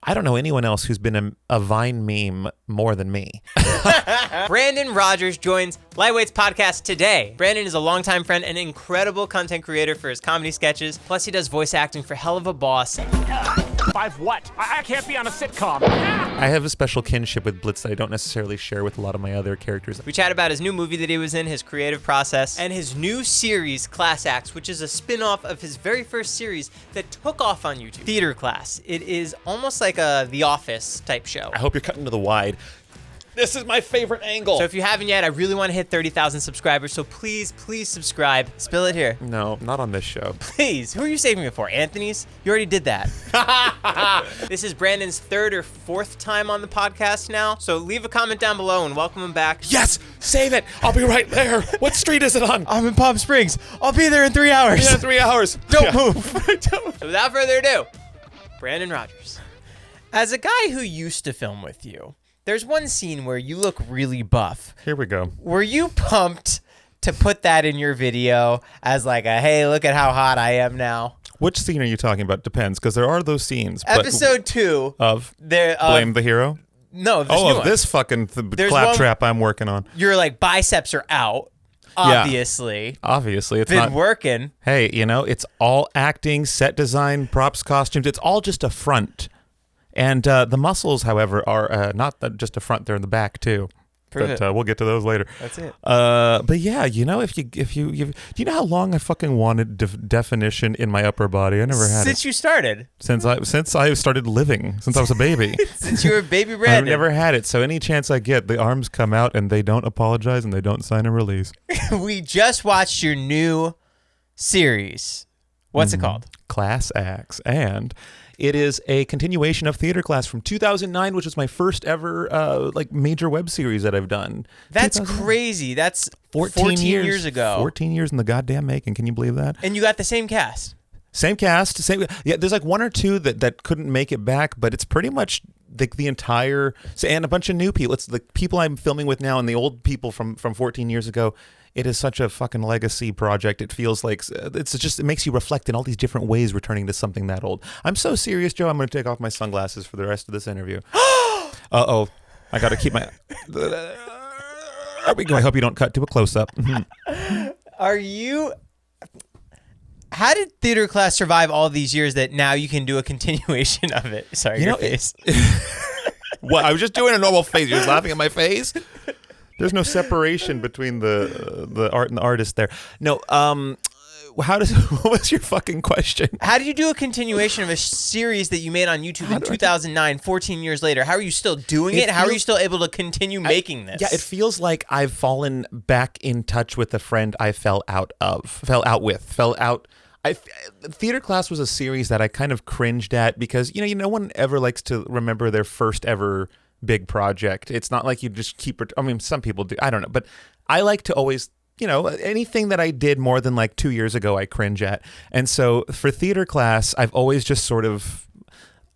I don't know anyone else who's been a Vine meme more than me. Brandon Rogers joins Lightweight's podcast today. Brandon is a longtime friend and incredible content creator for his comedy sketches. Plus, he does voice acting for Helluva Boss. 5 what? I can't be on a sitcom. I have a special kinship with Blitz that I don't necessarily share with a lot of my other characters. We chat about his new movie that he was in, his creative process, and his new series, Class Acts, which is a spin-off of his very first series that took off on YouTube, Theater Class. It is almost like a The Office type show. I hope you're cutting to the wide. This is my favorite angle. So if you haven't yet, I really want to hit 30,000 subscribers, so please subscribe. Spill it here. No, not on this show. Please. Who are you saving it for? Anthony's? You already did that. This is Brandon's 3rd or 4th time on the podcast now, so leave a comment down below and welcome him back. Yes! Save it! I'll be right there. What street is it on? I'm in Palm Springs. I'll be there in 3 hours. Yeah, 3 hours. Don't move. So without further ado, Brandon Rogers. As a guy who used to film with you, there's one scene where you look really buff. Here we go. Were you pumped to put that in your video as like a, hey, look at how hot I am now? Which scene are you talking about? Depends, because there are those scenes. Episode 2 of Blame the Hero? No, this new one. This fucking claptrap I'm working on. Your like biceps are out. Obviously. Yeah. Obviously. It's been not working. Hey, you know, it's all acting, set design, props, costumes. It's all just a front. And the muscles, however, are not just a front; they're in the back too. But we'll get to those later. That's it. But yeah, you know, do you know how long I fucking wanted definition in my upper body? I never had it since you started. Since I started living, since I was a baby. Since you were a baby Brandon. I've never had it. So any chance I get, the arms come out and they don't apologize and they don't sign a release. We just watched your new series. What's it called? Class Acts, and it is a continuation of Theater Class from 2009, which was my first ever like major web series that I've done. That's crazy. That's 14 years ago. 14 years in the goddamn making. Can you believe that? And you got the same cast. Same cast. Yeah, there's like one or two that couldn't make it back, but it's pretty much the entire, and a bunch of new people. It's the people I'm filming with now and the old people from 14 years ago. It is such a fucking legacy project. It feels like it makes you reflect in all these different ways returning to something that old. I'm so serious, Joe. I'm going to take off my sunglasses for the rest of this interview. Uh-oh. I got to keep my... There we go. I hope you don't cut to a close-up. Are you... How did Theater Class survive all these years that now you can do a continuation of it? Sorry, your face. What? I was just doing a normal face. You're just laughing at my face? There's no separation between the art and the artist there. No, what was your fucking question? How did you do a continuation of a series that you made on YouTube in 2009, 14 years later? How are you still doing it? How are you still able to continue making this? Yeah, it feels like I've fallen back in touch with a friend I fell out. Theater Class was a series that I kind of cringed at because, you know, no one ever likes to remember their first ever big project. It's not like you just keep it. I mean, some people do. I don't know. But I like to always, you know, anything that I did more than like 2 years ago, I cringe at. And so for Theater Class, I've always just sort of,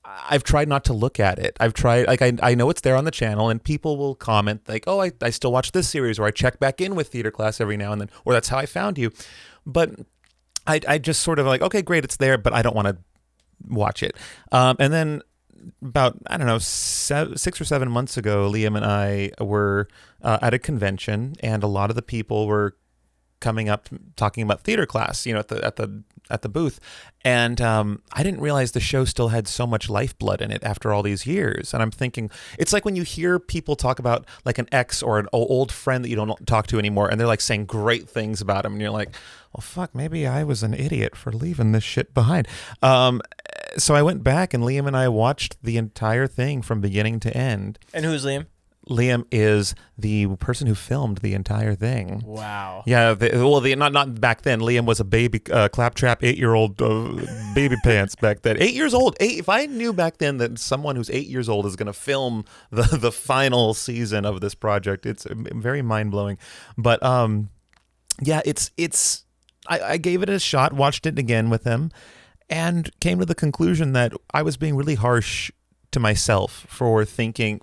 I've tried not to look at it. I've tried, like, I know it's there on the channel and people will comment like, oh, I still watch this series, or I check back in with Theater Class every now and then, or that's how I found you. But I just sort of like, okay, great, it's there, but I don't want to watch it. And then about, I don't know, 6 or 7 months ago, Liam and I were at a convention, and a lot of the people were coming up talking about Theater Class, you know, at the booth, and I didn't realize the show still had so much lifeblood in it after all these years. And I'm thinking, it's like when you hear people talk about like an ex or an old friend that you don't talk to anymore, and they're like saying great things about him, and you're like, well, fuck, maybe I was an idiot for leaving this shit behind. So I went back, and Liam and I watched the entire thing from beginning to end. And who's Liam? Liam is the person who filmed the entire thing. Wow. Yeah. Not back then. Liam was a baby claptrap 8-year-old baby pants back then. 8 years old. If I knew back then that someone who's 8 years old is going to film the final season of this project, it's very mind blowing. But yeah, I gave it a shot, watched it again with him, and came to the conclusion that I was being really harsh to myself for thinking,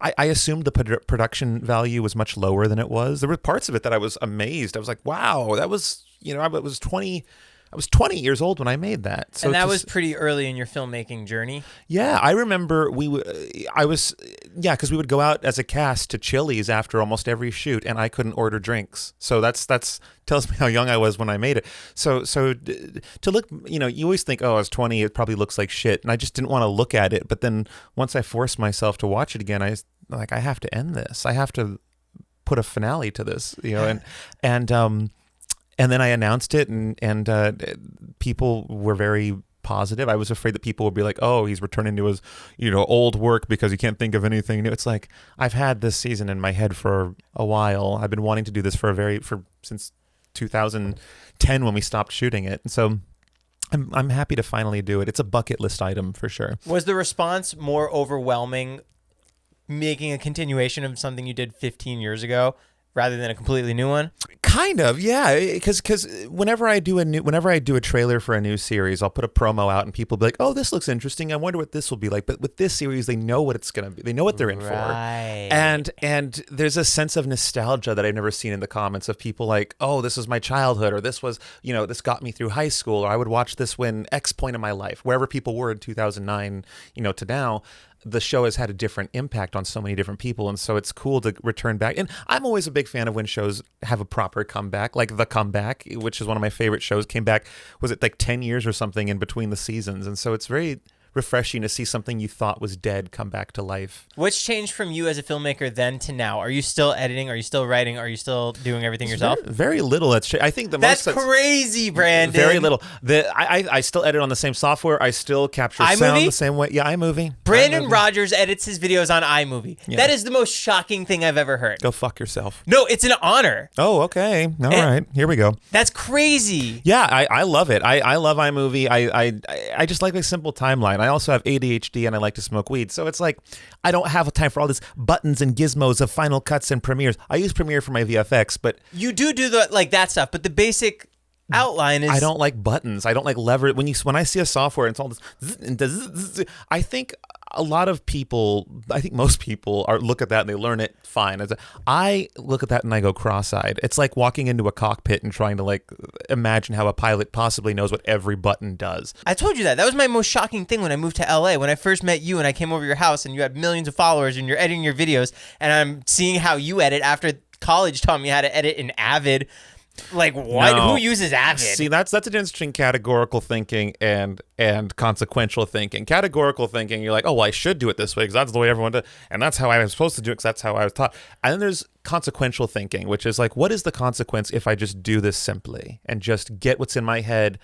I assumed the production value was much lower than it was. There were parts of it that I was amazed. I was like, wow, that was, you know, I was 20, I was 20 years old when I made that. So and that was pretty early in your filmmaking journey. Yeah, I remember because we would go out as a cast to Chili's after almost every shoot, and I couldn't order drinks. So that's tells me how young I was when I made it. So to look, you always think, oh, I was 20, it probably looks like shit, and I just didn't want to look at it. But then once I forced myself to watch it again, I have to end this. I have to put a finale to this, and then I announced it, and people were very positive. I was afraid that people would be like, "Oh, he's returning to his, old work because he can't think of anything new." It's like, I've had this season in my head for a while. I've been wanting to do this since 2010 when we stopped shooting it. And so I'm happy to finally do it. It's a bucket list item for sure. Was the response more overwhelming making a continuation of something you did 15 years ago rather than a completely new one? Kind of, yeah. Because whenever I do a trailer for a new series, I'll put a promo out and people will be like, "Oh, this looks interesting. I wonder what this will be like." But with this series, they know what it's gonna be. They know what they're in for. And there's a sense of nostalgia that I've never seen in the comments of people like, "Oh, this was my childhood," or "This was, this got me through high school," or "I would watch this when X point in my life," wherever people were in 2009, to now. The show has had a different impact on so many different people, and so it's cool to return back. And I'm always a big fan of when shows have a proper comeback, like The Comeback, which is one of my favorite shows, came back, was it like 10 years or something in between the seasons? And so it's very refreshing to see something you thought was dead come back to life. What's changed from you as a filmmaker then to now? Are you still editing? Are you still writing? Are you still doing everything yourself? Very little. I think that's crazy, Brandon. Very little. I still edit on the same software. I still capture sound the same way. Yeah, iMovie. Brandon Rogers edits his videos on iMovie. Yeah. That is the most shocking thing I've ever heard. Go fuck yourself. No, it's an honor. Oh, okay. All right. Here we go. That's crazy. Yeah, I love it. I love iMovie. I just like a simple timeline. I also have ADHD and I like to smoke weed. So it's like, I don't have time for all this buttons and gizmos of Final Cuts and Premieres. I use Premiere for my VFX, but... You do that stuff, but the basic outline is... I don't like buttons. I don't like lever. When I see a software and it's all this... I think a lot of people, I think most people look at that and they learn it fine. I look at that and I go cross-eyed. It's like walking into a cockpit and trying to imagine how a pilot possibly knows what every button does. I told you that. That was my most shocking thing when I moved to LA. When I first met you and I came over your house and you had millions of followers and you're editing your videos and I'm seeing how you edit after college taught me how to edit in Avid. Like, what? No. Who uses Avid? See, that's an interesting categorical thinking and consequential thinking. Categorical thinking, you're like, oh, well, I should do it this way because that's the way everyone does, and that's how I was supposed to do it because that's how I was taught. And then there's consequential thinking, which is like, what is the consequence if I just do this simply and just get what's in my head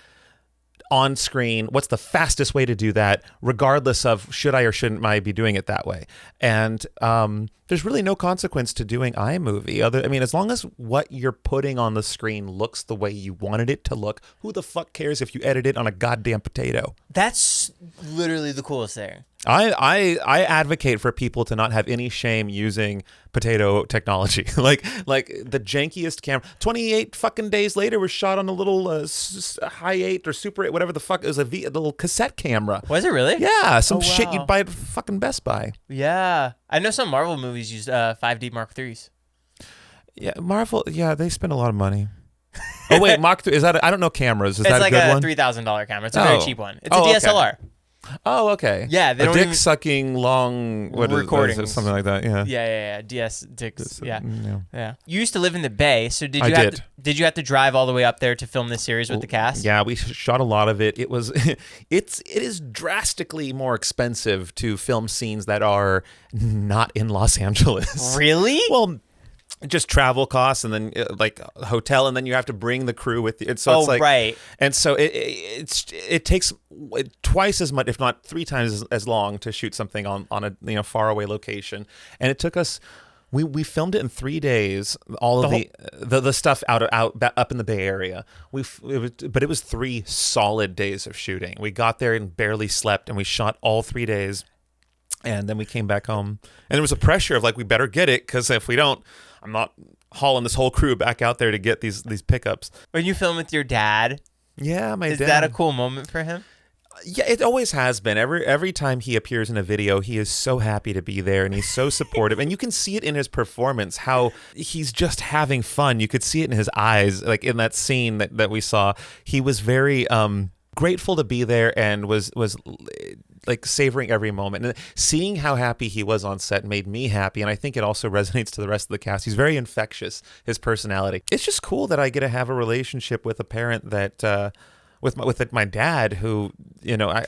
on screen? What's the fastest way to do that, regardless of should I or shouldn't I be doing it that way? And there's really no consequence to doing iMovie. As long as what you're putting on the screen looks the way you wanted it to look, who the fuck cares if you edit it on a goddamn potato? That's literally the coolest thing. I advocate for people to not have any shame using potato technology. like the jankiest camera. 28 fucking days later was shot on a little high 8 or super 8, whatever the fuck. It was a little cassette camera. Was it really? Yeah, some shit you'd buy at fucking Best Buy. Yeah. I know some Marvel movies use 5D Mark IIIs. Yeah, Marvel, yeah, they spend a lot of money. Oh, wait, Mark III, is that, I don't know cameras. Is that a good one? It's like a $3,000 camera. It's a very cheap one. It's a DSLR. Okay. Oh, okay. Yeah, they a dick-sucking long recording, something like that. Yeah. Yeah. Dicks. Yeah. You used to live in the Bay, so did you have to drive all the way up there to film this series with the cast? Yeah, we shot a lot of it. It is drastically more expensive to film scenes that are not in Los Angeles. Really? Well, just travel costs and then like hotel, and then you have to bring the crew with you. It's like, right. And so it takes twice as much, if not 3 times as long, to shoot something on a far away location. And it took us. We filmed it in 3 days. All of the stuff out up in the Bay Area. But it was 3 solid days of shooting. We got there and barely slept, and we shot all 3 days. And then we came back home, and there was a pressure of like, we better get it, because if we don't, I'm not hauling this whole crew back out there to get these pickups. When you film with your dad, yeah, my dad. Is that a cool moment for him? Yeah, it always has been. Every time he appears in a video, he is so happy to be there, and he's so supportive. And you can see it in his performance, how he's just having fun. You could see it in his eyes, like in that scene that we saw. He was very grateful to be there and was like savoring every moment. And seeing how happy he was on set made me happy, and I think it also resonates to the rest of the cast. He's very infectious, his personality. It's just cool that I get to have a relationship with a parent that with my dad, who, you know,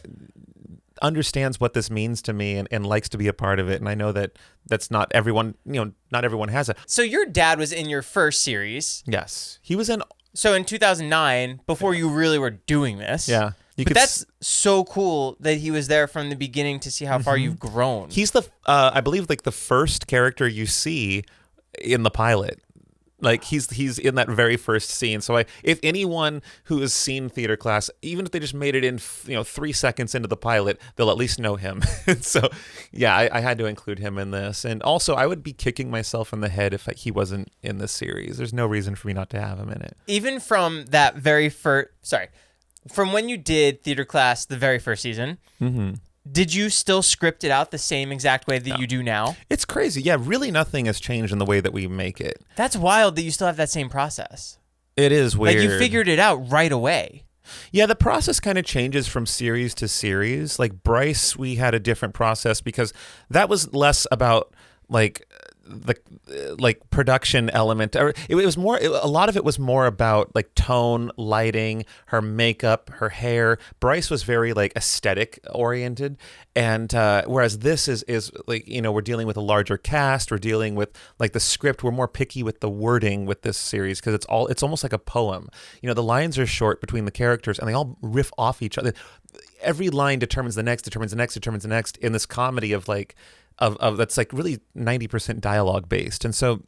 understands what this means to me and likes to be a part of it. And I know that that's not everyone, you know, not everyone has it. So your dad was in your first series. Yes, he was in. So in 2009, before you really were doing this. Yeah. But that's so cool that he was there from the beginning to see how far you've grown. He's the, I believe, like the first character you see in the pilot. Like he's in that very first scene. So if anyone who has seen Theater Class, even if they just made it in 3 seconds into the pilot, they'll at least know him. So yeah, I had to include him in this. And also, I would be kicking myself in the head if he wasn't in this series. There's no reason for me not to have him in it. Even from that very first, from when you did Theater Class, the very first season. Did you still script it out the same exact way that you do now? It's crazy. Yeah, really nothing has changed in the way that we make it. That's wild that you still have that same process. It is weird. Like you figured it out right away. Yeah, the process kind of changes from series to series. Like Bryce, we had a different process because that was less about like the production element, or it was more, a lot of it was more about like tone, lighting, her makeup, her hair. Bryce was very like aesthetic oriented, and whereas this is like, you know, we're dealing with a larger cast, we're dealing with like the script, we're more picky with the wording with this series because it's almost like a poem. You know, the lines are short between the characters and they all riff off each other. Every line determines the next in this comedy of like of that's like really 90% dialogue based. And so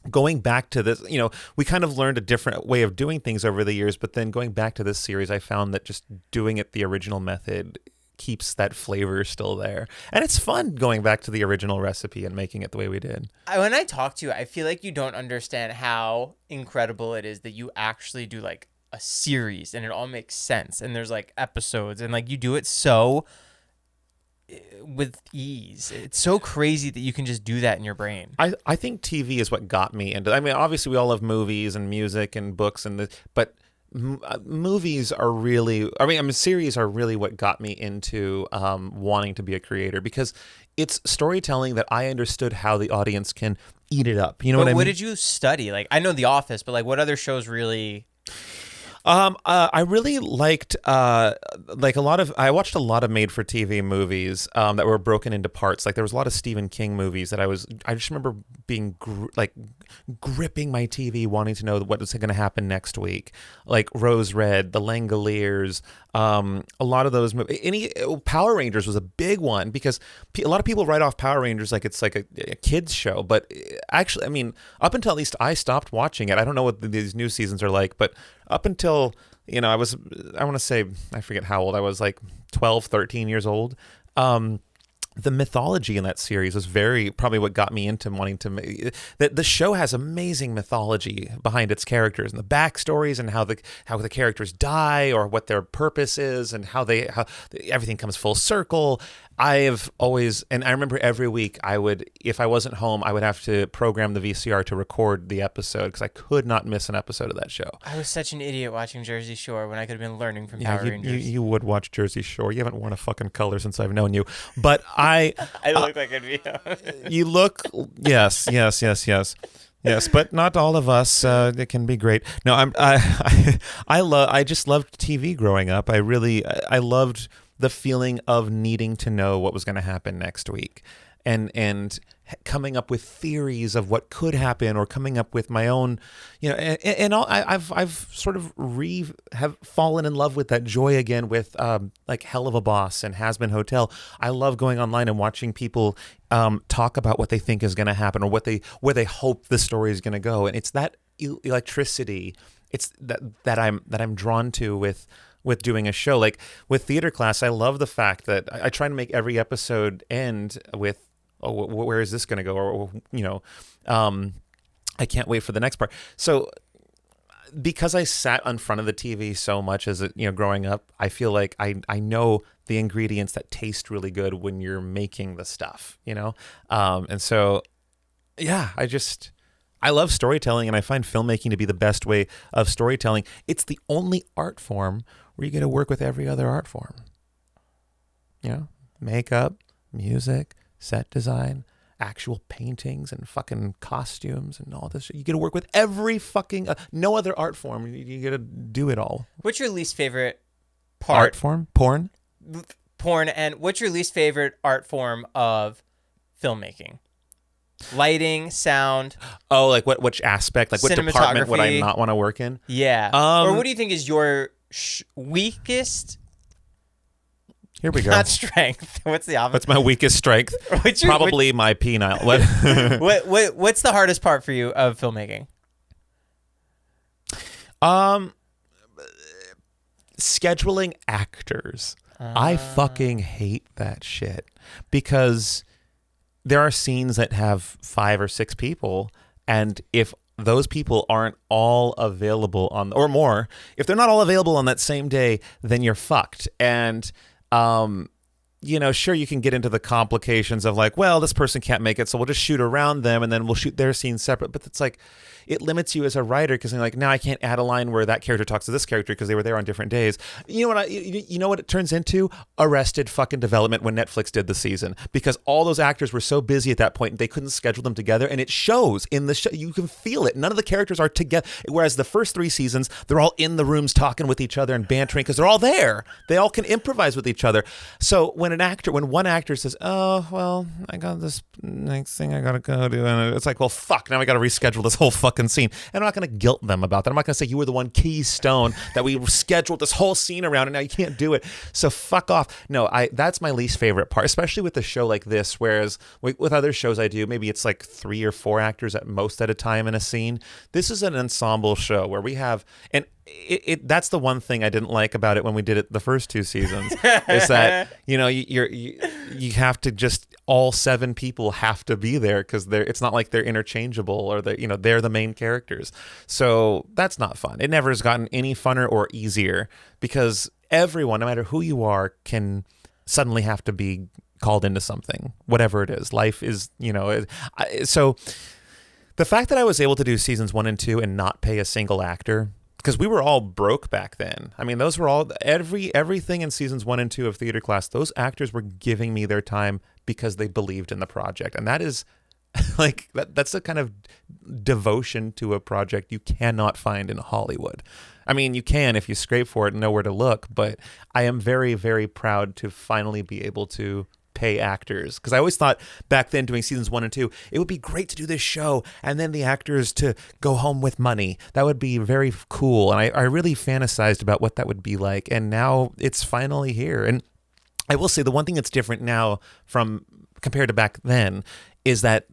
going back to this, you know, we kind of learned a different way of doing things over the years, but then going back to this series, I found that just doing it the original method keeps that flavor still there. And it's fun going back to the original recipe and making it the way we did. When I talk to you, I feel like you don't understand how incredible it is that you actually do like a series and it all makes sense. And there's like episodes and like you do it so with ease. It's so crazy that you can just do that in your brain. I think TV is what got me into, I mean, obviously we all love movies and music and books but movies are really, series are really what got me into wanting to be a creator, because it's storytelling that I understood how the audience can eat it up. You know what I mean? What did you study? Like, I know The Office, but like what other shows really... I really liked like I watched a lot of made-for-TV movies that were broken into parts. Like there was a lot of Stephen King movies that I just remember being gripping my TV, wanting to know what is going to happen next week. Like Rose Red, The Langoliers, a lot of those movies. Power Rangers was a big one because a lot of people write off Power Rangers like it's like a kids show, but actually, I mean, up until at least I stopped watching it. I don't know what these new seasons are like, but up until, you know, I want to say, I forget how old I was, like 12, 13 years old. The mythology in that series was probably what got me into wanting to make the show has amazing mythology behind its characters and the backstories and how the characters die or what their purpose is and how everything comes full circle. I remember every week if I wasn't home, I would have to program the VCR to record the episode because I could not miss an episode of that show. I was such an idiot watching Jersey Shore when I could have been learning from Power Rangers. You would watch Jersey Shore. You haven't worn a fucking color since I've known you. But I look like I'd be... You look... Yes, but not all of us. It can be great. No, I just loved TV growing up. I loved the feeling of needing to know what was going to happen next week, and coming up with theories of what could happen, or coming up with my own, you know, and I've sort of have fallen in love with that joy again with like Helluva Boss and HAZBIN Hotel. I love going online and watching people talk about what they think is going to happen or where they hope the story is going to go, and it's that electricity. It's that I'm drawn to with doing a show. Like with Theater Class, I love the fact that I try to make every episode end with, oh, where is this going to go? Or, you know, I can't wait for the next part. So because I sat in front of the TV so much as growing up, I feel like I know the ingredients that taste really good when you're making the stuff, and so yeah, I love storytelling, and I find filmmaking to be the best way of storytelling. It's the only art form where you get to work with every other art form. Makeup, music, set design, actual paintings and fucking costumes and all this shit. You get to work with every fucking no other art form. You get to do it all. What's your least favorite part? Art form? Porn? Porn. And what's your least favorite art form of filmmaking? Lighting, sound. Oh, like which aspect? Like what department would I not want to work in? Yeah. Or what do you think is your weakest? Here we go. Not strength. What's the opposite? What's my weakest strength? Probably my penile. What? What's the hardest part for you of filmmaking? Scheduling actors. I fucking hate that shit because there are scenes that have 5 or 6 people, and if those people aren't all available or more, if they're not all available on that same day, then you're fucked. And sure, you can get into the complications of like, well, this person can't make it, so we'll just shoot around them and then we'll shoot their scene separate. But it's like, it limits you as a writer because you're like, now I can't add a line where that character talks to this character because they were there on different days. You know what it turns into? Arrested fucking Development when Netflix did the season, because all those actors were so busy at that point and they couldn't schedule them together, and it shows in the show. You can feel it. None of the characters are together. Whereas the first 3 seasons, they're all in the rooms talking with each other and bantering because they're all there. They all can improvise with each other. So when one actor says, "Oh, well, I got this next thing I gotta go do," and it's like, well, fuck, now I gotta reschedule this whole fucking scene. And I'm not gonna guilt them about that. I'm not gonna say you were the one keystone that we scheduled this whole scene around and now you can't do it. So fuck off. No, that's my least favorite part, especially with a show like this. Whereas with other shows I do, maybe it's like 3 or 4 actors at most at a time in a scene. This is an ensemble show where we have, and that's the one thing I didn't like about it when we did it the first 2 seasons is that you have to just, all 7 people have to be there because it's not like they're interchangeable or they're the main characters. So that's not fun. It never has gotten any funner or easier because everyone, no matter who you are, can suddenly have to be called into something, whatever it is. Life is, so the fact that I was able to do seasons 1 and 2 and not pay a single actor, because we were all broke back then. I mean, those were all everything in seasons 1 and 2 of Theater Class. Those actors were giving me their time because they believed in the project, and that is like that's a kind of devotion to a project you cannot find in Hollywood. I mean, you can if you scrape for it and know where to look, but I am very, very proud to finally be able to pay actors, because I always thought back then doing seasons 1 and 2 it would be great to do this show and then the actors to go home with money. That would be very cool, and I really fantasized about what that would be like, and now it's finally here. And I will say the one thing that's different now from compared to back then is that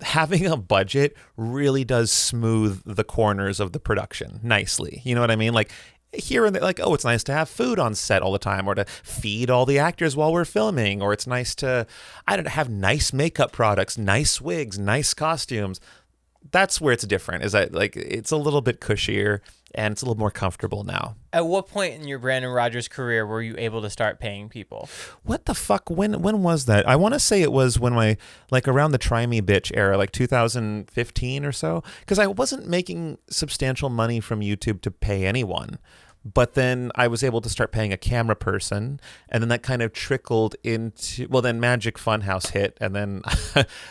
having a budget really does smooth the corners of the production nicely. You know what I mean? Like here and there, like, oh, it's nice to have food on set all the time, or to feed all the actors while we're filming, or it's nice to, have nice makeup products, nice wigs, nice costumes. That's where it's different, is that like it's a little bit cushier and it's a little more comfortable now. At what point in your Brandon Rogers career were you able to start paying people? What the fuck? When was that? I want to say it was when around the Try Me Bitch era, like 2015 or so, because I wasn't making substantial money from YouTube to pay anyone. But then I was able to start paying a camera person, and then that kind of trickled into, well, then Magic Funhouse hit, and then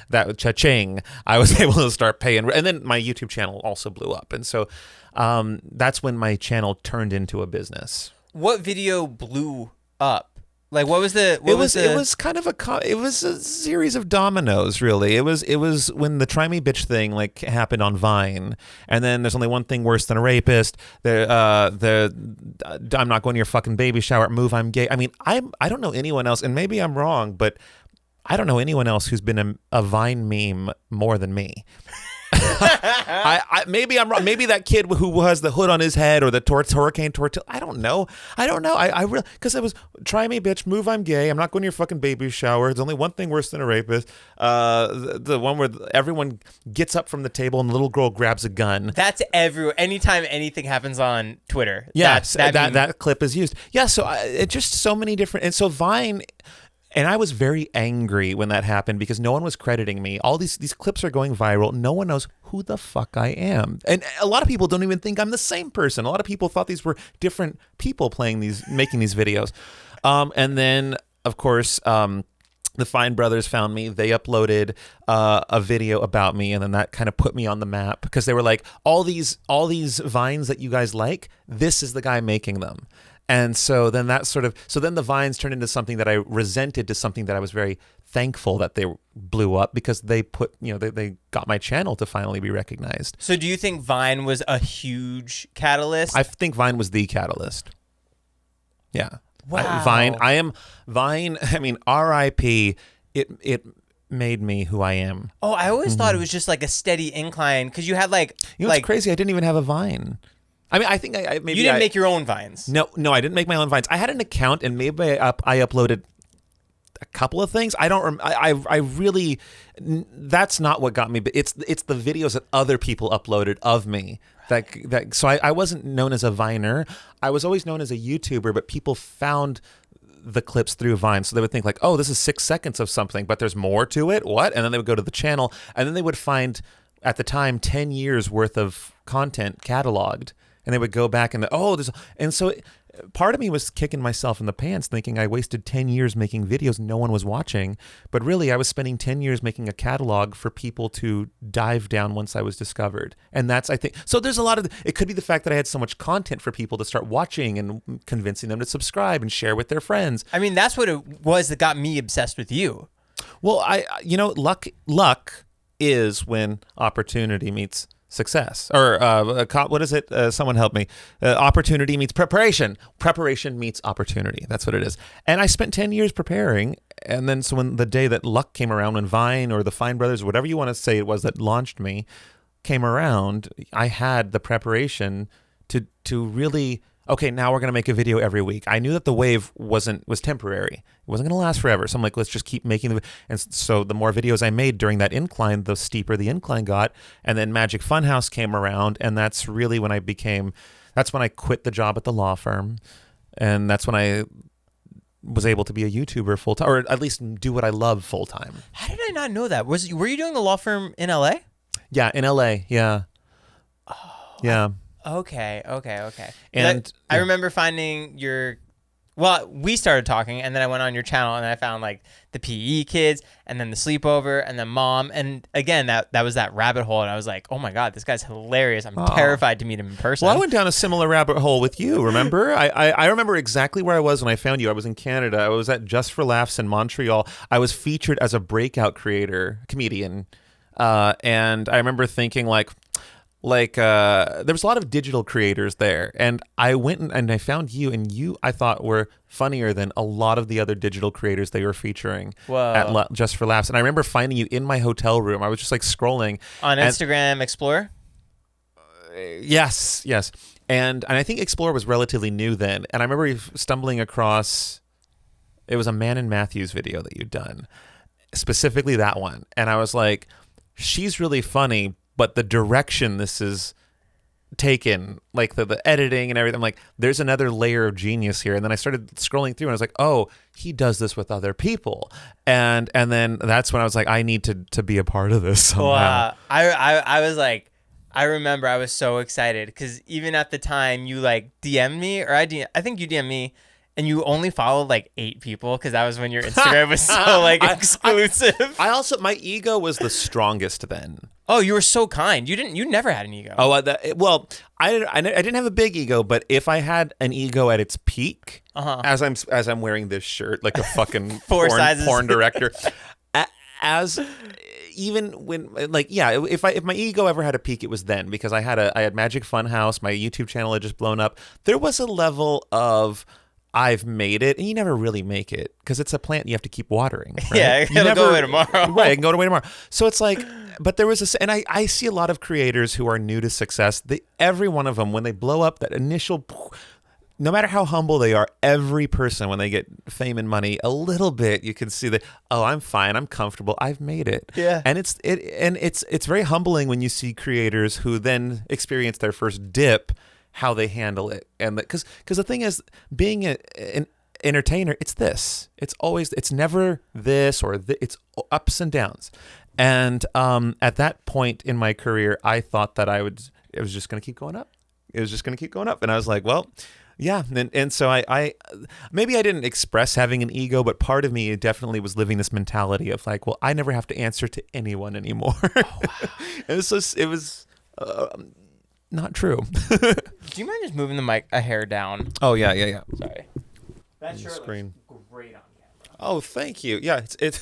that cha-ching, I was able to start paying, and then my YouTube channel also blew up. And so that's when my channel turned into a business. What video blew up? Like, what was the? It was a series of dominoes, really. It was when the Try Me Bitch thing like happened on Vine, and then there's only one thing worse than a rapist. I'm not going to your fucking baby shower. Move, I'm gay. I mean, I don't know anyone else, and maybe I'm wrong, but I don't know anyone else who's been a Vine meme more than me. Maybe I'm wrong. Maybe that kid who has the hood on his head or the hurricane tortilla. I don't know. I really, because it was try me, bitch, move. I'm gay. I'm not going to your fucking baby shower. There's only one thing worse than a rapist. The one where everyone gets up from the table and the little girl grabs a gun. That's everywhere. Anytime anything happens on Twitter. Yes, that clip is used. Yeah. So it just so many different. And so Vine. And I was very angry when that happened because no one was crediting me. All these clips are going viral. No one knows who the fuck I am. And a lot of people don't even think I'm the same person. A lot of people thought these were different people making these videos. And then, of course, the Fine Brothers found me. They uploaded a video about me, and then that kind of put me on the map because they were like, all these Vines that you guys like, this is the guy making them. And so then then the Vines turned into something that I resented to something that I was very thankful that they blew up because they they got my channel to finally be recognized. So do you think Vine was a huge catalyst? I think Vine was the catalyst. Yeah. Wow. Vine. I mean, R.I.P. It made me who I am. Oh, I always thought it was just like a steady incline because you had it's crazy. I didn't even have a Vine. I mean, I think maybe you didn't make your own Vines. No, I didn't make my own Vines. I had an account, and maybe I uploaded a couple of things. I don't. I really. That's not what got me. But it's the videos that other people uploaded of me. So I wasn't known as a Viner. I was always known as a YouTuber, but people found the clips through Vine, so they would think like, oh, this is 6 seconds of something, but there's more to it. What? And then they would go to the channel, and then they would find at the time 10 years worth of content cataloged. And they would go back and so part of me was kicking myself in the pants thinking I wasted 10 years making videos no one was watching. But really, I was spending 10 years making a catalog for people to dive down once I was discovered. And that's, I think, so there's a lot of, it could be the fact that I had so much content for people to start watching and convincing them to subscribe and share with their friends. I mean, that's what it was that got me obsessed with you. Well, luck is when opportunity meets success, or what is it? Someone help me. Opportunity meets preparation. Preparation meets opportunity. That's what it is. And I spent 10 years preparing, and then so when the day that luck came around, when Vine or the Fine Brothers, whatever you want to say it was that launched me, came around, I had the preparation to really. Okay, now we're going to make a video every week. I knew that the wave was temporary. It wasn't going to last forever. So I'm like, let's just keep making and so the more videos I made during that incline, the steeper the incline got. And then Magic Funhouse came around, and that's really when that's when I quit the job at the law firm. And that's when I was able to be a YouTuber full time, or at least do what I love full time. How did I not know that? Were you doing the law firm in LA? Yeah, in LA. Yeah. Oh, yeah. Okay. And I remember finding we started talking, and then I went on your channel, and I found like the PE kids, and then the sleepover, and then mom, and again that was that rabbit hole, and I was like, oh my god, this guy's hilarious. I'm terrified to meet him in person. Well, I went down a similar rabbit hole with you. Remember, I remember exactly where I was when I found you. I was in Canada. I was at Just for Laughs in Montreal. I was featured as a breakout comedian, and I remember thinking there was a lot of digital creators there, and I went and I found you, and you I thought were funnier than a lot of the other digital creators they were featuring at Just for Laughs. And I remember finding you in my hotel room. I was just like scrolling on Instagram Explorer. Yes, and I think Explorer was relatively new then. And I remember stumbling across, it was a Man and Matthews video that you'd done, specifically that one, and I was like, she's really funny. But the direction this is taken, like the editing and everything, I'm like, there's another layer of genius here. And then I started scrolling through, and I was like, oh, he does this with other people. And then that's when I was like, I need to be a part of this somehow. Well, I was like, I remember I was so excited because even at the time you like DM'd me, or I think you DM'd me, and you only followed like 8 people because that was when your Instagram was so like exclusive. I also, my ego was the strongest then. Oh, you were so kind. You never had an ego. Oh, I didn't have a big ego, but if I had an ego at its peak, as I'm wearing this shirt like a fucking porn director, even when if my ego ever had a peak, it was then, because I had Magic Funhouse, my YouTube channel had just blown up. There was a level of I've made it, and you never really make it because it's a plant you have to keep watering. Right? Yeah, it'll go away tomorrow. Right, it can go away tomorrow. So it's like, but there was and I see a lot of creators who are new to success. Every one of them, when they blow up, that initial, no matter how humble they are, every person, when they get fame and money, a little bit, you can see that, oh, I'm fine, I'm comfortable, I've made it. Yeah. And it's very humbling when you see creators who then experience their first dip, how they handle it. And because the thing is, being an entertainer, it's this. It's never this or it's ups and downs. And at that point in my career, I thought that it was just going to keep going up. It was just going to keep going up. And I was like, well, yeah. And so I maybe I didn't express having an ego, but part of me definitely was living this mentality of like, well, I never have to answer to anyone anymore. Oh, wow. And it was not true. Do you mind just moving the mic a hair down? Oh, yeah. Sorry. That shirt screen looks great on camera. Oh, thank you. Yeah, this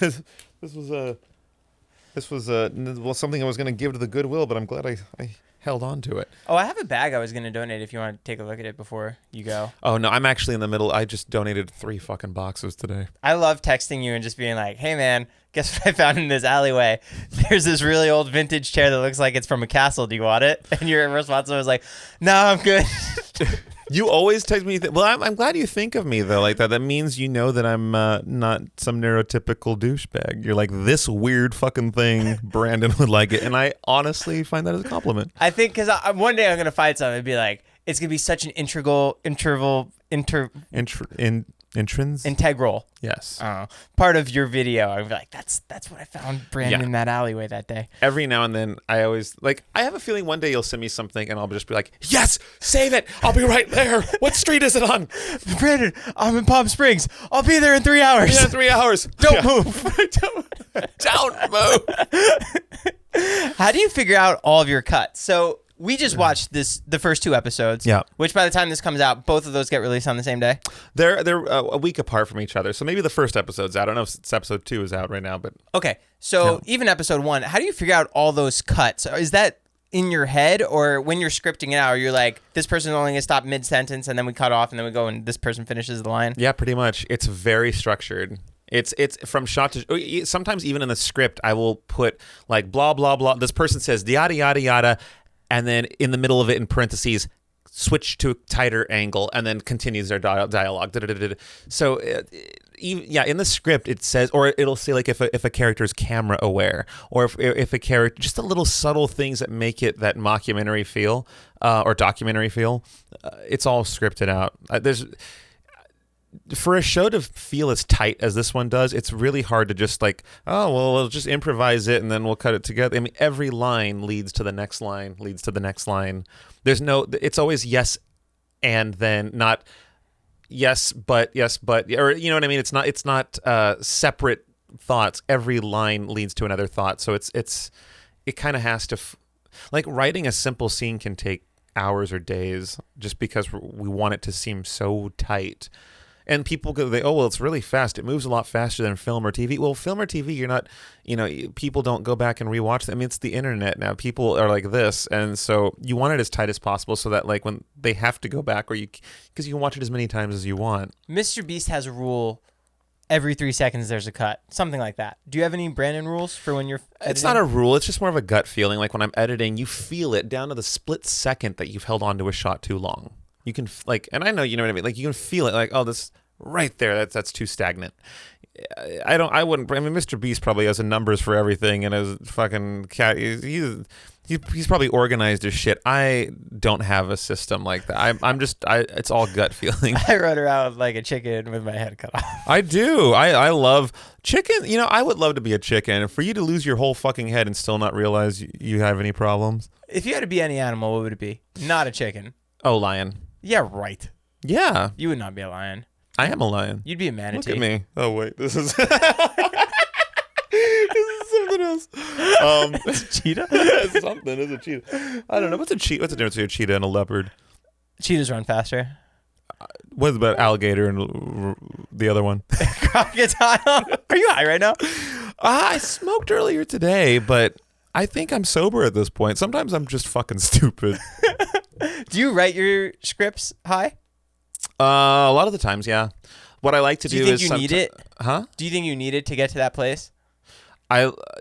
was something I was going to give to the Goodwill, but I'm glad I held on to it. Oh, I have a bag I was going to donate if you want to take a look at it before you go. Oh, no, I'm actually in the middle. I just donated 3 fucking boxes today. I love texting you and just being like, hey, man, guess what I found in this alleyway? There's this really old vintage chair that looks like it's from a castle. Do you want it? And your response was like, no, I'm good. You always text me. Well, I'm glad you think of me, though, like that. That means you know that I'm not some neurotypical douchebag. You're like, this weird fucking thing, Brandon would like it. And I honestly find that as a compliment. I think because one day I'm going to find something and be like, it's going to be such an integral Yes. Part of your video. I'd be like, that's what I found Brandon in that alleyway that day. Every now and then I always I have a feeling one day you'll send me something and I'll just be like, yes, save it, I'll be right there. What street is it on? Brandon, I'm in Palm Springs, I'll be there in 3 hours. Yeah, 3 hours. Don't move. Don't move. How do you figure out all of your cuts? So we just watched the first 2 episodes. Yeah. Which by the time this comes out, both of those get released on the same day. They're a week apart from each other. So maybe the first episode's out. I don't know if it's episode 2 is out right now, but okay. So even episode 1, how do you figure out all those cuts? Is that in your head, or when you're scripting it out, you're like, this person's only gonna stop mid sentence, and then we cut off, and then we go and this person finishes the line? Yeah, pretty much. It's very structured. It's from shot to. Sometimes even in the script, I will put like blah blah blah. This person says yada yada yada. And then in the middle of it, in parentheses, switch to a tighter angle, and then continues their dialogue. So, in the script it says, or it'll say like if a character's camera aware, or if a character, just the little subtle things that make it that mockumentary feel or documentary feel. It's all scripted out. For a show to feel as tight as this one does, it's really hard to just like, oh, well, we'll just improvise it and then we'll cut it together. I mean, every line leads to the next line, leads to the next line. It's always yes and then, not yes, but, or you know what I mean? It's not separate thoughts. Every line leads to another thought. So it kind of has to, like writing a simple scene can take hours or days just because we want it to seem so tight. And people go, well, it's really fast. It moves a lot faster than film or TV. Well, film or TV, you're not, people don't go back and rewatch them. I mean, it's the internet now. People are like this. And so you want it as tight as possible so that like when they have to go back, because you can watch it as many times as you want. Mr. Beast has a rule, every 3 seconds there's a cut, something like that. Do you have any Brandon rules for when you're editing? It's not a rule. It's just more of a gut feeling. Like when I'm editing, you feel it down to the split second that you've held on to a shot too long. You can and I know, you know what I mean? Like you can feel it like, oh, this right there, that's too stagnant. I wouldn't. I mean, Mr. Beast probably has numbers for everything, and his fucking cat. He's probably organized as shit. I don't have a system like that. It's all gut feeling. I run around like a chicken with my head cut off. I do. I love chicken. I would love to be a chicken. For you to lose your whole fucking head and still not realize you have any problems. If you had to be any animal, what would it be? Not a chicken. Oh, lion. Yeah, right. Yeah. You would not be a lion. I am a lion. You'd be a manatee. Look at me. Oh, wait. This is... this is something else. It's a cheetah? It's something. It's a cheetah. I don't know. What's the difference between a cheetah and a leopard? Cheetahs run faster. What about alligator and the other one? Crocodile. Are you high right now? I smoked earlier today, but I think I'm sober at this point. Sometimes I'm just fucking stupid. Do you write your scripts high? A lot of the times, yeah. What I like to do, Do you think is you need it? Huh? Do you think you need it to get to that place?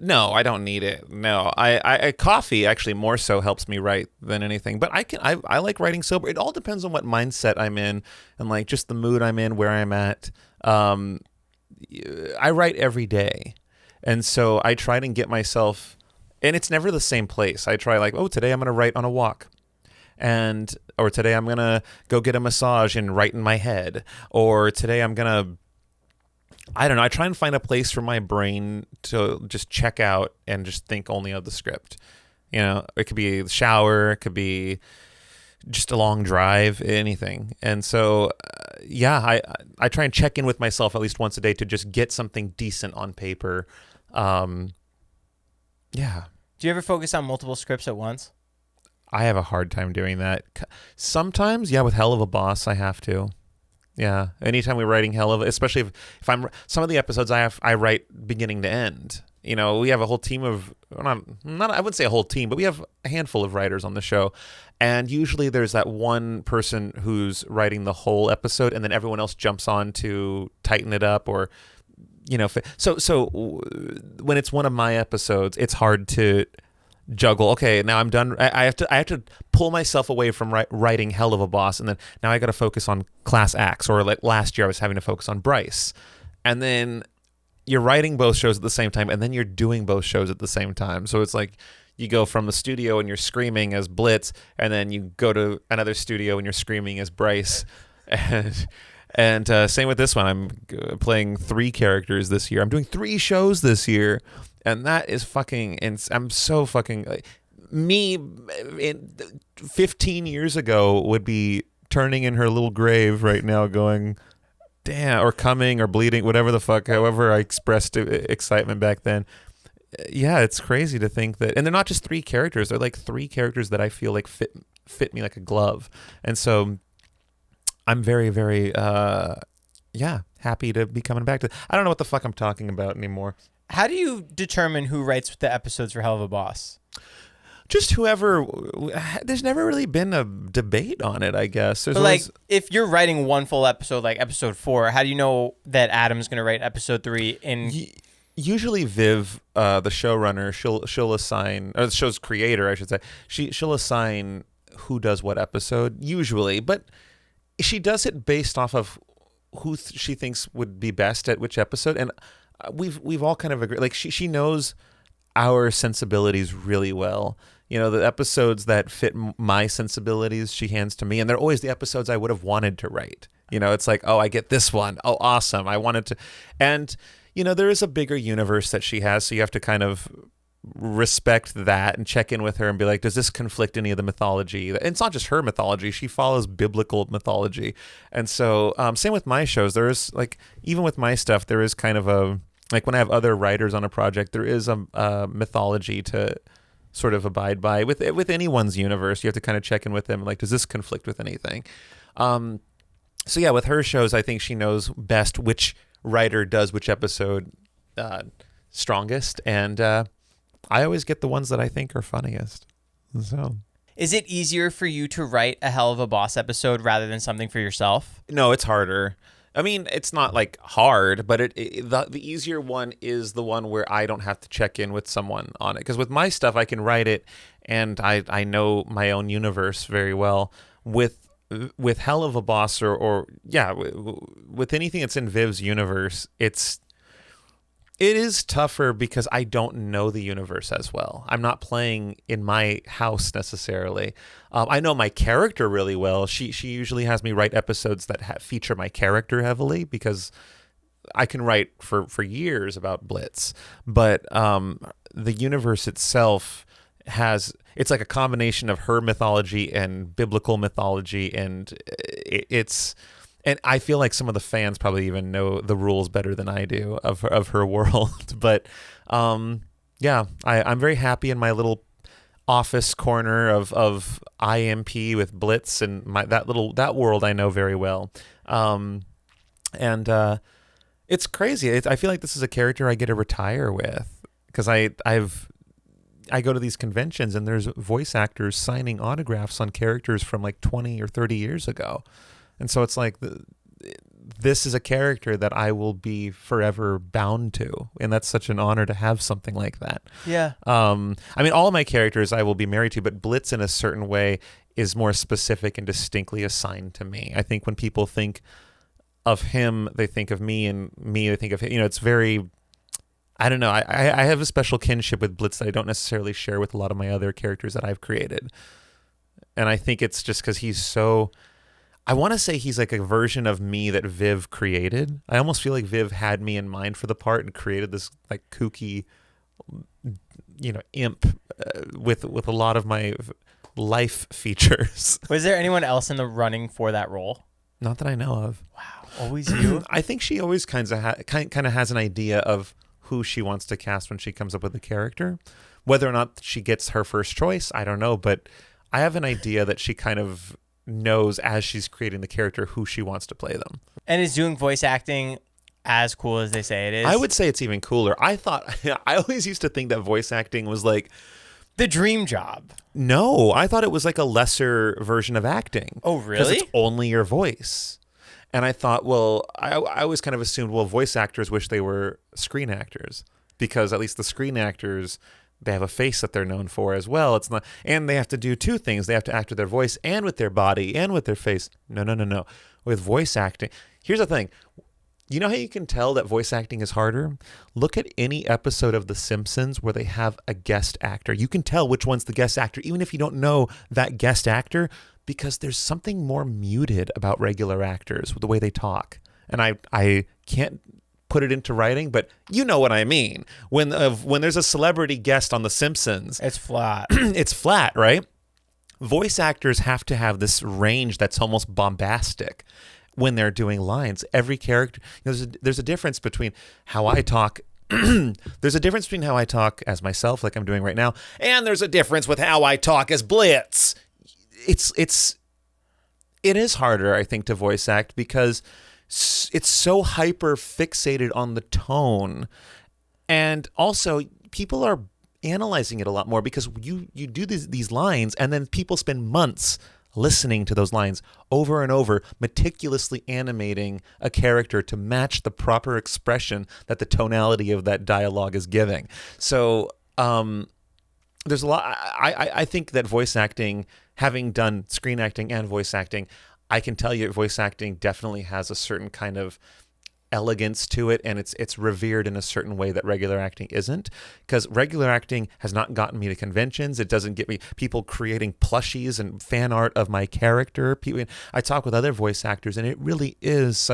No, I don't need it. No, I coffee actually more so helps me write than anything. But I like writing sober. It all depends on what mindset I'm in and like just the mood I'm in, where I'm at. I write every day, and so I try to get myself, and it's never the same place. I try like, oh, today I'm gonna write on a walk, or today I'm gonna go get a massage and write in my head, or today I'm gonna. I don't know. I try and find a place for my brain to just check out and just think only of the script. You know, it could be the shower, it could be just a long drive, anything. And so, I try and check in with myself at least once a day to just get something decent on paper. Yeah. Do you ever focus on multiple scripts at once? I have a hard time doing that. Sometimes, yeah, with Helluva Boss, I have to. Yeah, anytime we're writing Helluva, especially if I'm some of the episodes I write beginning to end. You know, we have a whole team of not I wouldn't say a whole team, but we have a handful of writers on the show, and usually there's that one person who's writing the whole episode, and then everyone else jumps on to tighten it up or. You know, so when it's one of my episodes, it's hard to juggle. Okay, now I'm done. I have to pull myself away from writing Helluva Boss, and then now I got to focus on Class Acts. Or like last year, I was having to focus on Bryce, and then you're writing both shows at the same time, and then you're doing both shows at the same time. So it's like you go from the studio and you're screaming as Blitz, and then you go to another studio and you're screaming as Bryce, and same with this one. I'm playing 3 characters this year. I'm doing 3 shows this year. And that is fucking, I'm so fucking, me 15 years ago would be turning in her little grave right now going, damn, or coming or bleeding, whatever the fuck, however I expressed excitement back then. Yeah, it's crazy to think that, and they're not just 3 characters, they're like 3 characters that I feel like fit me like a glove. And so I'm very, very, happy to be coming back to, I don't know what the fuck I'm talking about anymore. How do you determine who writes the episodes for Helluva Boss? Just whoever. There's never really been a debate on it, I guess. There's But like, if you're writing one full episode, like episode 4, how do you know that Adam's going to write episode 3? Usually Viv, the showrunner, she'll assign, or the show's creator, I should say, she'll assign who does what episode, usually. But she does it based off of who she thinks would be best at which episode. And we've all kind of agreed. Like she knows our sensibilities really well. You know, the episodes that fit my sensibilities, she hands to me, and they're always the episodes I would have wanted to write. You know, it's like, oh, I get this one. Oh, awesome. I wanted to, and you know, there is a bigger universe that she has, so you have to kind of respect that and check in with her and be like, does this conflict any of the mythology? And it's not just her mythology, she follows biblical mythology. And so same with my shows. There is, like, even with my stuff, there is kind of a, like, when I have other writers on a project, there is a mythology to sort of abide by. With anyone's universe, you have to kind of check in with them, like, does this conflict with anything? So yeah, with her shows, I think she knows best which writer does which episode strongest, and I always get the ones that I think are funniest. So, is it easier for you to write a Helluva Boss episode rather than something for yourself? No, it's harder. I mean, it's not like hard, but the easier one is the one where I don't have to check in with someone on it. Because with my stuff, I can write it, and I know my own universe very well. With Helluva Boss with anything that's in Viv's universe, it is tougher because I don't know the universe as well. I'm not playing in my house necessarily. I know my character really well. She usually has me write episodes that feature my character heavily because I can write for years about Blitz. But the universe itself it's like a combination of her mythology and biblical mythology, and and I feel like some of the fans probably even know the rules better than I do of her world. But yeah, I'm very happy in my little office corner of IMP with Blitz, and that world I know very well. And it's crazy. I feel like this is a character I get to retire with, because I go to these conventions and there's voice actors signing autographs on characters from like 20 or 30 years ago. And so it's like this is a character that I will be forever bound to, and that's such an honor to have something like that. Yeah. I mean, all of my characters I will be married to, but Blitz in a certain way is more specific and distinctly assigned to me. I think when people think of him, they think of me, and me, they think of him. It's very, I don't know. I have a special kinship with Blitz that I don't necessarily share with a lot of my other characters that I've created. And I think it's just because he's so, I want to say he's like a version of me that Viv created. I almost feel like Viv had me in mind for the part and created this like kooky, imp with a lot of my life features. Was there anyone else in the running for that role? Not that I know of. Wow, always you? I think she always kind of has an idea of who she wants to cast when she comes up with a character. Whether or not she gets her first choice, I don't know, but I have an idea that she kind of knows as she's creating the character who she wants to play them. And is doing voice acting as cool as they say it is? I would say it's even cooler. I always used to think that voice acting was like the dream job. No, I thought it was like a lesser version of acting. Oh, really? Because it's only your voice. And I thought, well, I always kind of assumed, well, voice actors wish they were screen actors, because at least the screen actors, they have a face that they're known for as well. It's not, and they have to do two things. They have to act with their voice and with their body and with their face. No. With voice acting, here's the thing. You know how you can tell that voice acting is harder? Look at any episode of The Simpsons where they have a guest actor. You can tell which one's the guest actor, even if you don't know that guest actor, because there's something more muted about regular actors with the way they talk. And I can't put it into writing, but you know what I mean. When there's a celebrity guest on The Simpsons, it's flat. It's flat, right? Voice actors have to have this range that's almost bombastic when they're doing lines. Every character, there's a difference between how I talk. There's a difference between how I talk as myself, like I'm doing right now, and there's a difference with how I talk as Blitz. It is harder, I think, to voice act because it's so hyper fixated on the tone, and also people are analyzing it a lot more because you do these lines, and then people spend months listening to those lines over and over, meticulously animating a character to match the proper expression that the tonality of that dialogue is giving. So there's a lot. I think that voice acting, having done screen acting and voice acting, I can tell you voice acting definitely has a certain kind of elegance to it, and it's revered in a certain way that regular acting isn't, because regular acting has not gotten me to conventions. It doesn't get me people creating plushies and fan art of my character. I talk with other voice actors, and it really is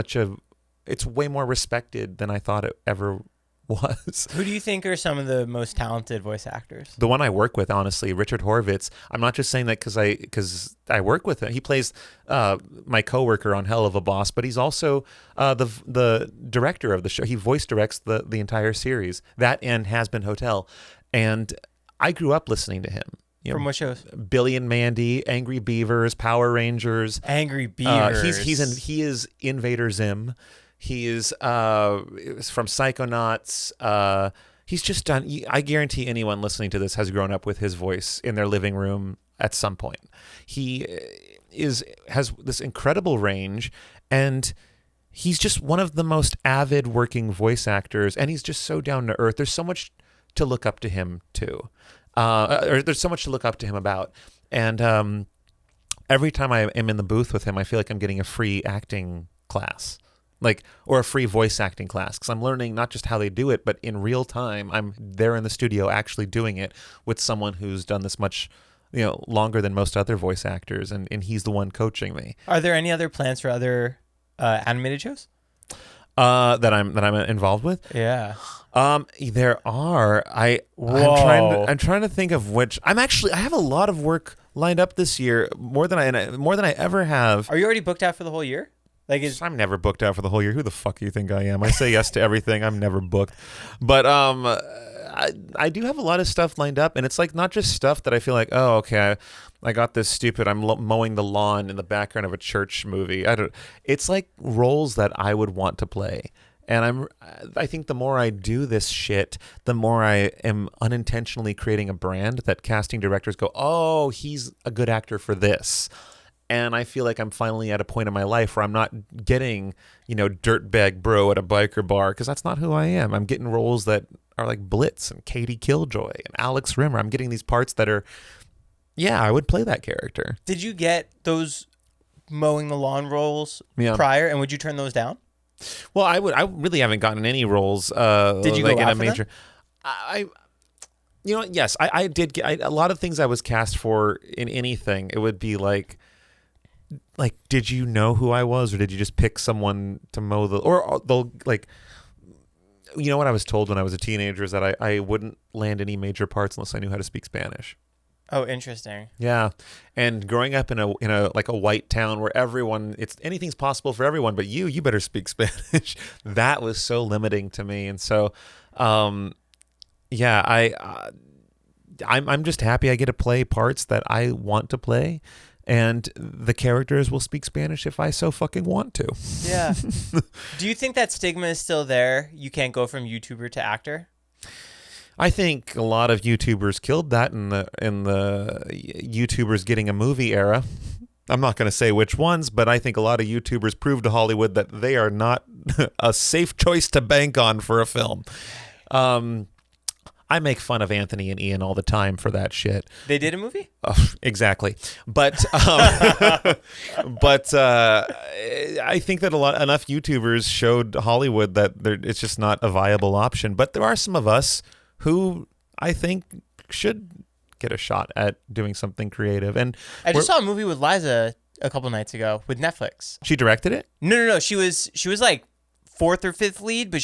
it's way more respected than I thought it ever was. Who do you think are some of the most talented voice actors? The one I work with, honestly, Richard Horvitz. I'm not just saying that because I work with him. He plays my coworker on Helluva Boss, but he's also the director of the show. He voice directs the entire series, that and HAZBIN Hotel. And I grew up listening to him. From what shows? Billy and Mandy, Angry Beavers, Power Rangers. Angry Beavers. He is Invader Zim. He is from Psychonauts. He's just done. I guarantee anyone listening to this has grown up with his voice in their living room at some point. He has this incredible range, and he's just one of the most avid working voice actors. And he's just so down to earth. There's so much to look up to him too, or there's so much to look up to him about. And every time I am in the booth with him, I feel like I'm getting a free acting class. Or a free voice acting class, because I'm learning not just how they do it, but in real time, I'm there in the studio actually doing it with someone who's done this much, longer than most other voice actors, and he's the one coaching me. Are there any other plans for other animated shows? That I'm involved with? Yeah. There are. I'm trying to think of which. I have a lot of work lined up this year, more than I ever have. Are you already booked out for the whole year? I'm never booked out for the whole year. Who the fuck do you think I am? I say yes to everything. I'm never booked. But I do have a lot of stuff lined up, and it's like not just stuff that I feel like, oh, okay, I got this stupid, I'm mowing the lawn in the background of a church movie. It's like roles that I would want to play. And I think the more I do this shit, the more I am unintentionally creating a brand that casting directors go, oh, he's a good actor for this. And I feel like I'm finally at a point in my life where I'm not getting, dirtbag bro at a biker bar, because that's not who I am. I'm getting roles that are like Blitz and Katie Killjoy and Alex Rimmer. I'm getting these parts that are, I would play that character. Did you get those mowing the lawn roles prior, and would you turn those down? Well, I really haven't gotten any roles. Did you like go in a after major? them? Yes, I did get a lot of things I was cast for in anything. It would be like, did you know who I was, or did you just pick someone to mow the? Or they'll like, what I was told when I was a teenager is that I wouldn't land any major parts unless I knew how to speak Spanish. Oh, interesting. Yeah, and growing up in a like a white town where anything's possible for everyone, but you better speak Spanish. That was so limiting to me, and so, I'm just happy I get to play parts that I want to play, and the characters will speak Spanish if I so fucking want to. Yeah. Do you think that stigma is still there? You can't go from YouTuber to actor? I think a lot of YouTubers killed that in the YouTubers getting a movie era. I'm not going to say which ones, but I think a lot of YouTubers proved to Hollywood that they are not a safe choice to bank on for a film. I make fun of Anthony and Ian all the time for that shit. They did a movie? Exactly. But I think that enough YouTubers showed Hollywood that it's just not a viable option. But there are some of us who I think should get a shot at doing something creative. And I just saw a movie with Liza a couple nights ago with Netflix. She directed it? No. She was like fourth or fifth lead, but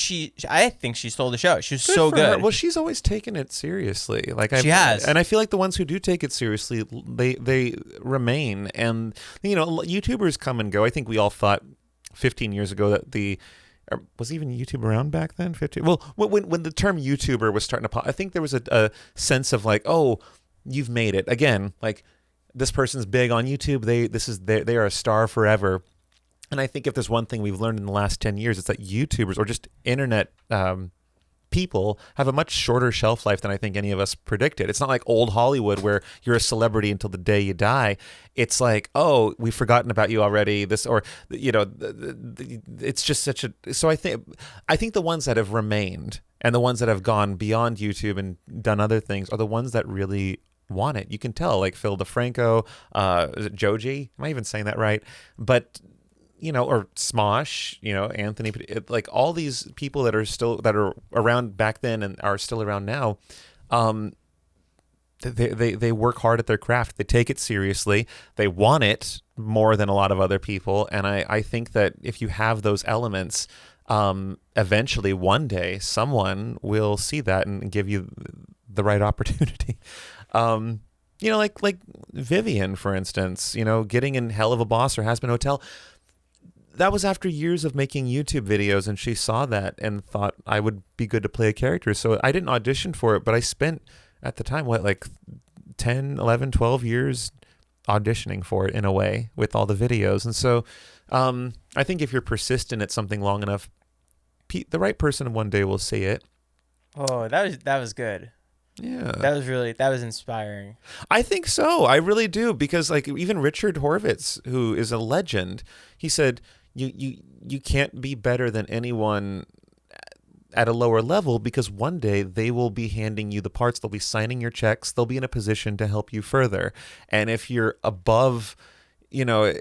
I think she stole the show. She was so good. Well, she's always taken it seriously. She has. And I feel like the ones who do take it seriously, they remain. And, YouTubers come and go. I think we all thought 15 years ago that was even YouTube around back then? 15? Well, when the term YouTuber was starting to pop, I think there was a sense of like, oh, you've made it. Again, like, this person's big on YouTube. They are a star forever. And I think if there's one thing we've learned in the last 10 years, it's that YouTubers or just internet people have a much shorter shelf life than I think any of us predicted. It's not like old Hollywood where you're a celebrity until the day you die. It's like, oh, we've forgotten about you already. It's just such a. So I think the ones that have remained and the ones that have gone beyond YouTube and done other things are the ones that really want it. You can tell, like Phil DeFranco, is it Joji? Am I even saying that right? But or Smosh, Anthony, like all these people that are around back then and are still around now, they work hard at their craft. They take it seriously. They want it more than a lot of other people. And I think that if you have those elements, eventually one day someone will see that and give you the right opportunity. Like Vivian, for instance, getting in Helluva Boss or HAZBIN Hotel. That was after years of making YouTube videos, and she saw that and thought I would be good to play a character. So I didn't audition for it, but I spent, at the time, 10, 11, 12 years auditioning for it in a way with all the videos. And so I think if you're persistent at something long enough, the right person one day will see it. Oh, that was good. Yeah. That was inspiring. I think so. I really do. Because even Richard Horvitz, who is a legend, he said, you can't be better than anyone at a lower level, because one day they will be handing you the parts. They'll be signing your checks. They'll be in a position to help you further. And if you're above, the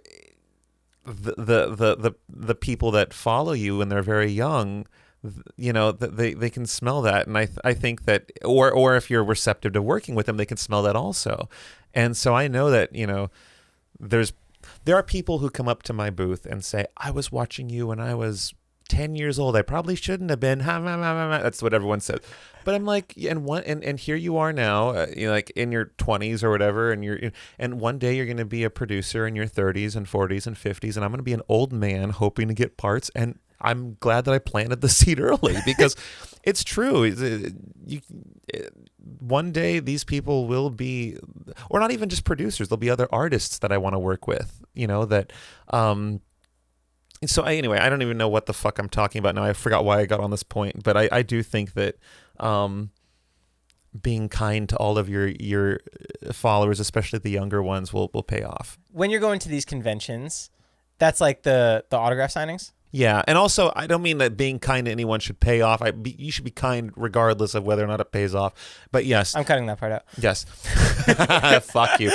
people that follow you when they're very young, they can smell that. And I think that, or if you're receptive to working with them, they can smell that also. And so I know that, there are people who come up to my booth and say, I was watching you when I was 10 years old. I probably shouldn't have been. That's what everyone says. But I'm like, and here you are now, in your 20s or whatever, and one day you're going to be a producer in your 30s and 40s and 50s, and I'm going to be an old man hoping to get parts. And I'm glad that I planted the seed early, because it's true. One day these people will be, or not even just producers, there'll be other artists that I want to work with, so anyway, I don't even know what the fuck I'm talking about now. I forgot why I got on this point, but I do think that being kind to all of your followers, especially the younger ones, will pay off. When you're going to these conventions, that's like the autograph signings? Yeah, and also I don't mean that being kind to anyone should pay off. You should be kind regardless of whether or not it pays off. But yes, I'm cutting that part out. yes. Fuck you.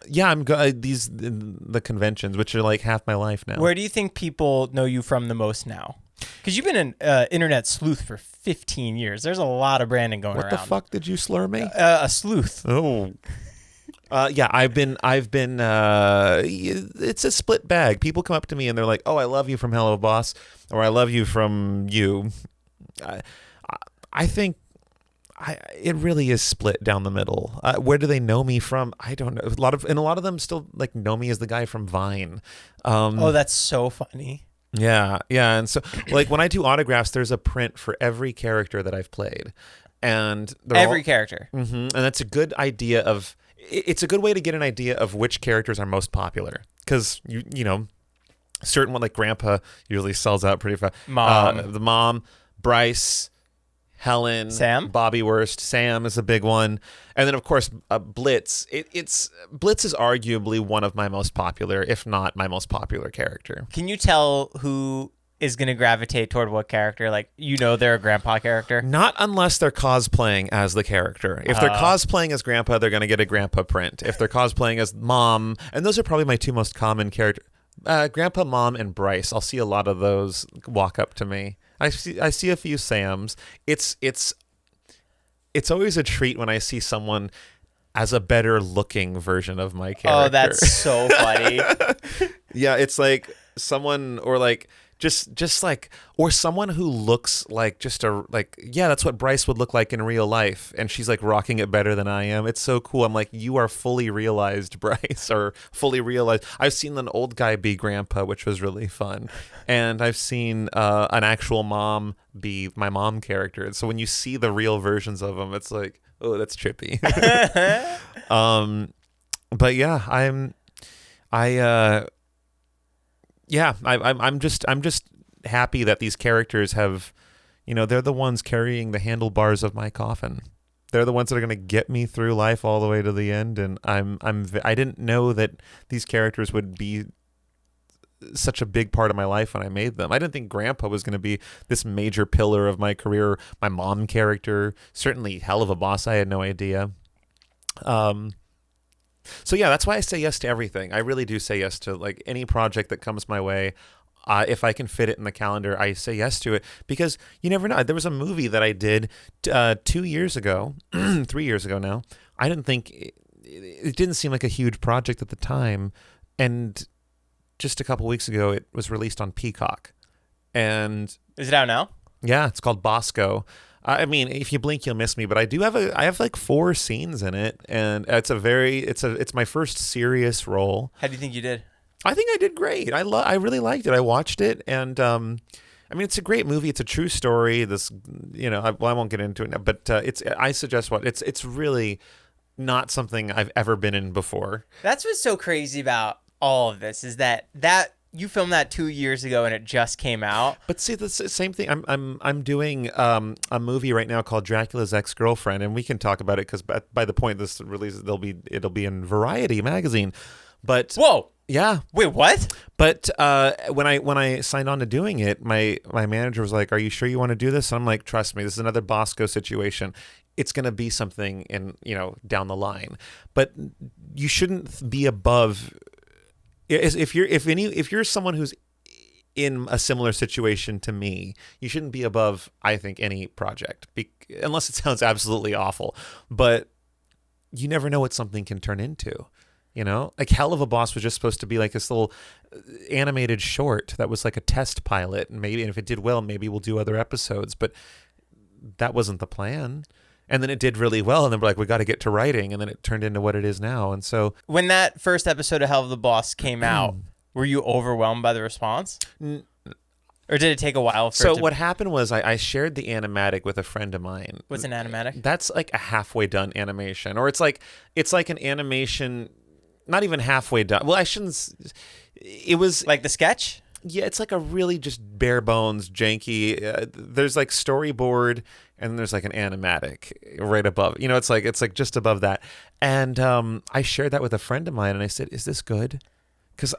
Yeah, I'm the conventions, which are like half my life now. Where do you think people know you from the most now? Because you've been an internet sleuth for 15 years. There's a lot of branding going around. What the fuck did you slur me? A sleuth. Oh. Yeah, I've been. It's a split bag. People come up to me and they're like, "Oh, I love you from Hello Boss," or "I love you from you." I think it really is split down the middle. Where do they know me from? I don't know. A lot of them still like know me as the guy from Vine. Oh, that's so funny. Yeah, and so like when I do autographs, there's a print for every character that I've played, and every character. Mm-hmm, and that's a good idea of. It's a good way to get an idea of which characters are most popular, because you know, certain one like Grandpa usually sells out pretty fast. The mom, Bryce, Helen, Sam, Bobby Worst, Sam is a big one, and then of course Blitz. Blitz is arguably one of my most popular, if not my most popular character. Can you tell who is going to gravitate toward what character? Like, you know, they're a grandpa character? Not unless they're cosplaying as the character. If they're cosplaying as Grandpa, they're going to get a Grandpa print. If they're cosplaying as Mom, and those are probably my two most common characters, Grandpa, Mom, and Bryce. I'll see a lot of those walk up to me. I see a few Sams. It's always a treat when I see someone as a better looking version of my character. Oh, that's so funny. Yeah, it's like someone, or like just like, or someone who looks like that's what Bryce would look like in real life, and she's like rocking it better than I am. It's so cool. I'm like, you are fully realized, Bryce, or fully realized. I've seen an old guy be Grandpa, which was really fun, and I've seen an actual mom be my mom character. So when you see the real versions of them, it's like, oh, that's trippy. But yeah, I'm just happy that these characters have, they're the ones carrying the handlebars of my coffin. They're the ones that are going to get me through life all the way to the end. And I didn't know that these characters would be such a big part of my life when I made them. I didn't think Grandpa was going to be this major pillar of my career. My mom character, certainly Helluva Boss, I had no idea. So yeah, that's why I say yes to everything. I really do say yes to like any project that comes my way. If I can fit it in the calendar, I say yes to it, because you never know. There was a movie that I did 2 years ago, 3 years ago now. I didn't think it didn't seem like a huge project at the time, and just a couple weeks ago, it was released on Peacock. And is it out now? Yeah, it's called Bosco. I mean, if you blink, you'll miss me, but I have like 4 scenes in it, and it's my first serious role. How do you think you did? I think I did great. I really liked it. I watched it, and I mean, it's a great movie. It's a true story. This, I won't get into it now, but I suggest it's really not something I've ever been in before. That's what's so crazy about all of this, is that you filmed that 2 years ago and it just came out. But see, that's the same thing. I'm doing a movie right now called Dracula's Ex-Girlfriend, and we can talk about it because by the point this releases, it'll be in Variety magazine. But whoa, yeah, wait, what? But when I signed on to doing it, my manager was like, "Are you sure you want to do this?" And I'm like, "Trust me, this is another Bosco situation. It's going to be something down the line, but you shouldn't be above." If you're someone who's in a similar situation to me, you shouldn't be above, I think, any project, unless it sounds absolutely awful. But you never know what something can turn into. Like Helluva Boss was just supposed to be like this little animated short that was like a test pilot, and if it did well, maybe we'll do other episodes. But that wasn't the plan. And then it did really well, and then we're like, we got to get to writing, and then it turned into what it is now. And so, when that first episode of Helluva Boss came out, were you overwhelmed by the response, or did it take a while? What happened was I shared the animatic with a friend of mine. What's an animatic? That's like a halfway done animation, or it's like an animation, not even halfway done. Well, I shouldn't. It was like the sketch. Yeah, it's like a really just bare bones, janky. There's like storyboard, and then there's like an animatic right above. You know, it's like just above that. And I shared that with a friend of mine, and I said, "Is this good?" Because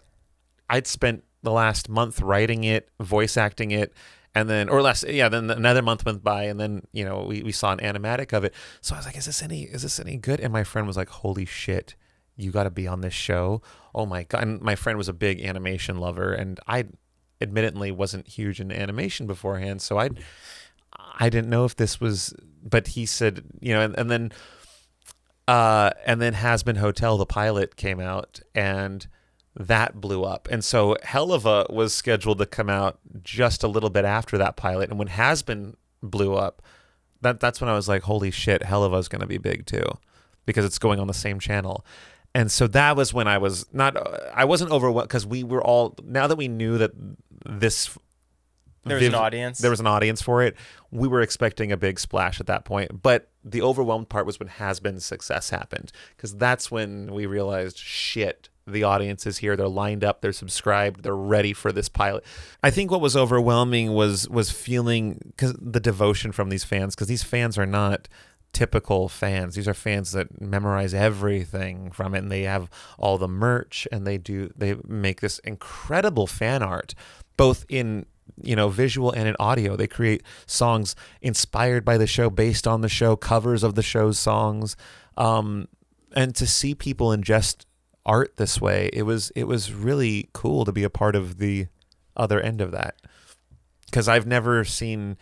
I'd spent the last month writing it, voice acting it, and then then another month went by, and then we saw an animatic of it. So I was like, "Is this any good?" And my friend was like, "Holy shit, you got to be on this show!" Oh my god! And my friend was a big animation lover, and I admittedly wasn't huge in animation beforehand, so I didn't know if this was. But he said, and then HAZBIN Hotel, the pilot came out, and that blew up. And so Helluva was scheduled to come out just a little bit after that pilot. And when HAZBIN blew up, that's when I was like, holy shit, Helluva is going to be big too, because it's going on the same channel. And so that was when I wasn't overwhelmed, because we were all, now that we knew that there was an audience for it, we were expecting a big splash at that point. But the overwhelmed part was when HAZBIN's success happened, because that's when we realized, shit, the audience is here. They're lined up. They're subscribed. They're ready for this pilot. I think what was overwhelming was feeling the devotion from these fans, because these fans are not typical fans. These are fans that memorize everything from it, and they have all the merch, and they make this incredible fan art, both in visual and in audio. They create songs inspired by the show, based on the show, covers of the show's songs, and to see people ingest art this way, it was really cool to be a part of the other end of that, because I've never seen,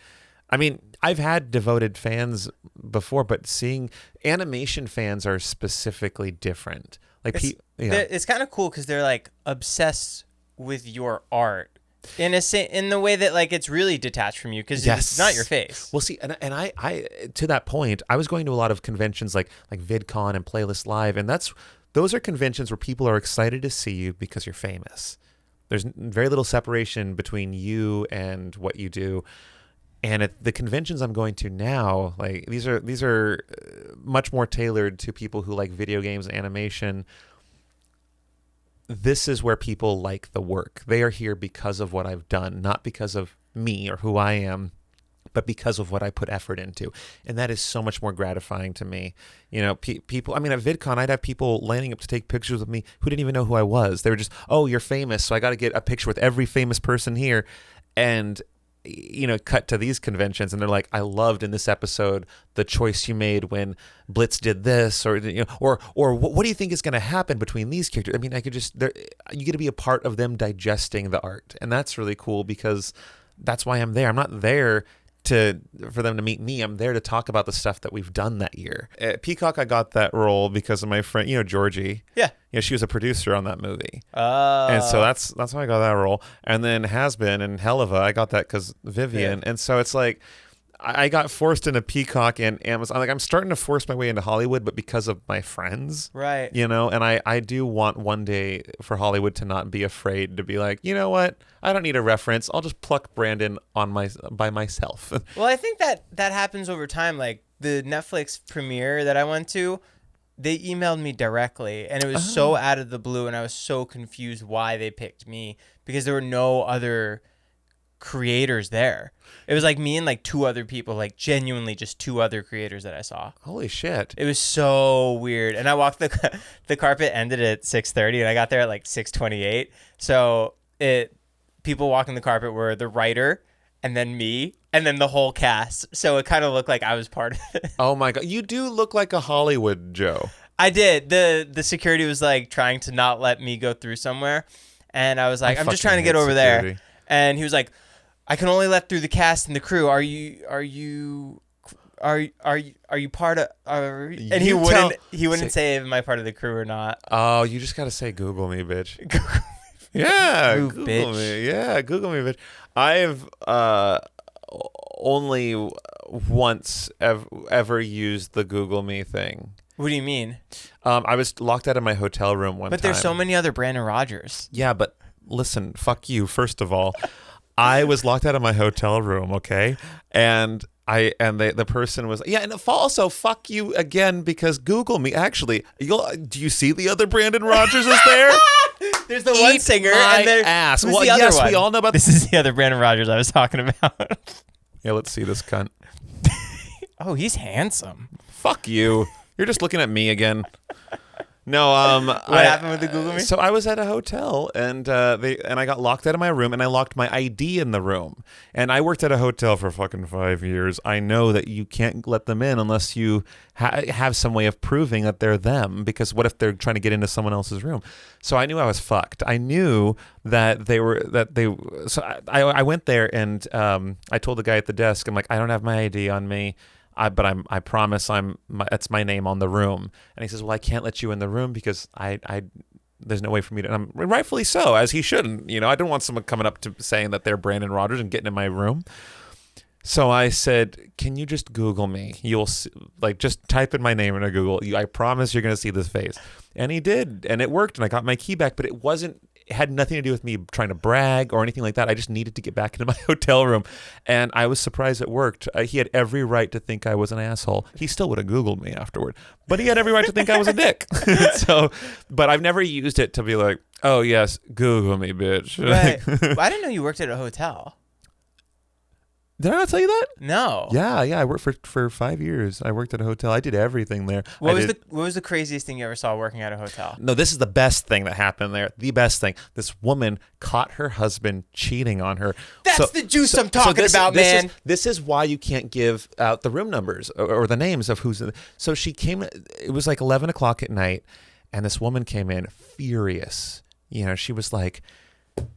I've had devoted fans before, but seeing animation fans are specifically different. Like it's kind of cool because they're like obsessed with your art in the way that like it's really detached from you, because it's not your face. Well, see, and I to that point, I was going to a lot of conventions like VidCon and Playlist Live, and those are conventions where people are excited to see you because you're famous. There's very little separation between you and what you do. And at the conventions I'm going to now, like these are much more tailored to people who like video games and animation. This is where people like the work. They are here because of what I've done, not because of me or who I am, but because of what I put effort into. And that is so much more gratifying to me. People, at VidCon, I'd have people lining up to take pictures with me who didn't even know who I was. They were just, oh, you're famous, so I got to get a picture with every famous person here. And cut to these conventions, and they're like, I loved in this episode the choice you made when Blitz did this, or what do you think is going to happen between these characters? I could just, you get to be a part of them digesting the art, and that's really cool, because that's why I'm there. I'm not there for them to meet me. I'm there to talk about the stuff that we've done that year. At Peacock, I got that role because of my friend, Georgie. Yeah. She was a producer on that movie. And so that's why I got that role. And then HAZBIN and Helluva, I got that because Vivian. Yeah. And so it's like, I got forced into Peacock and Amazon. Like, I'm starting to force my way into Hollywood, but because of my friends. Right. And I do want one day for Hollywood to not be afraid to be like, you know what? I don't need a reference. I'll just pluck Brandon by myself. Well, I think that happens over time. Like the Netflix premiere that I went to, they emailed me directly, and it was so out of the blue, and I was so confused why they picked me, because there were no other creators there. It was like me and like two other people, like genuinely just two other creators that I saw. Holy shit. It was so weird. And I walked the carpet ended at 6:30, and I got there at like 6:28. So people walking the carpet were the writer, and then me, and then the whole cast. So it kind of looked like I was part of it. Oh my God. You do look like a Hollywood Joe. I did. The security was like trying to not let me go through somewhere. And I was like, I'm just trying to get over there. And he was like, I can only let through the cast and the crew. Are you part of? And he wouldn't say am I part of the crew or not. Oh, you just gotta say Google me, bitch. Yeah, Google me. Yeah, Google me, bitch. I've only once ever used the Google me thing. What do you mean? I was locked out of my hotel room one time. But there's so many other Brandon Rogers. Yeah, but listen, fuck you. First of all, I was locked out of my hotel room, okay? And the person was, yeah, and also fuck you again, because Google me. Actually, do you see the other Brandon Rogers is there? There's the one singer, and there's ass. Well, the other one? We all know about this. Is the other Brandon Rogers I was talking about. Yeah, let's see this cunt. Oh, he's handsome. Fuck you. You're just looking at me again. No, What happened with the Google Me? So I was at a hotel, and I got locked out of my room, and I locked my ID in the room. And I worked at a hotel for fucking 5 years. I know that you can't let them in unless you have some way of proving that they're them. Because what if they're trying to get into someone else's room? So I knew I was fucked. I knew that So I went there, and I told the guy at the desk, I'm like, I don't have my ID on me. But I promise that's my name on the room. And he says, well, I can't let you in the room because there's no way for me to, and I'm rightfully so, as he shouldn't. I don't want someone coming up to saying that they're Brandon Rogers and getting in my room. So I said, can you just Google me? You'll see, just type in my name into Google. I promise you're going to see this face. And he did, and it worked, and I got my key back, but it had nothing to do with me trying to brag or anything like that. I just needed to get back into my hotel room, and I was surprised it worked. He had every right to think I was an asshole. He still would have Googled me afterward, but he had every right to think I was a dick. But I've never used it to be like, oh yes, Google me, bitch. Right. I didn't know you worked at a hotel. Did I not tell you that? No. Yeah. I worked for 5 years. I worked at a hotel. I did everything there. What was the craziest thing you ever saw working at a hotel? No, this is the best thing that happened there. The best thing. This woman caught her husband cheating on her. That's the juice I'm talking about, man. This is why you can't give out the room numbers or the names of who's in. So she came. It was like 11 o'clock at night, and this woman came in furious. She was like,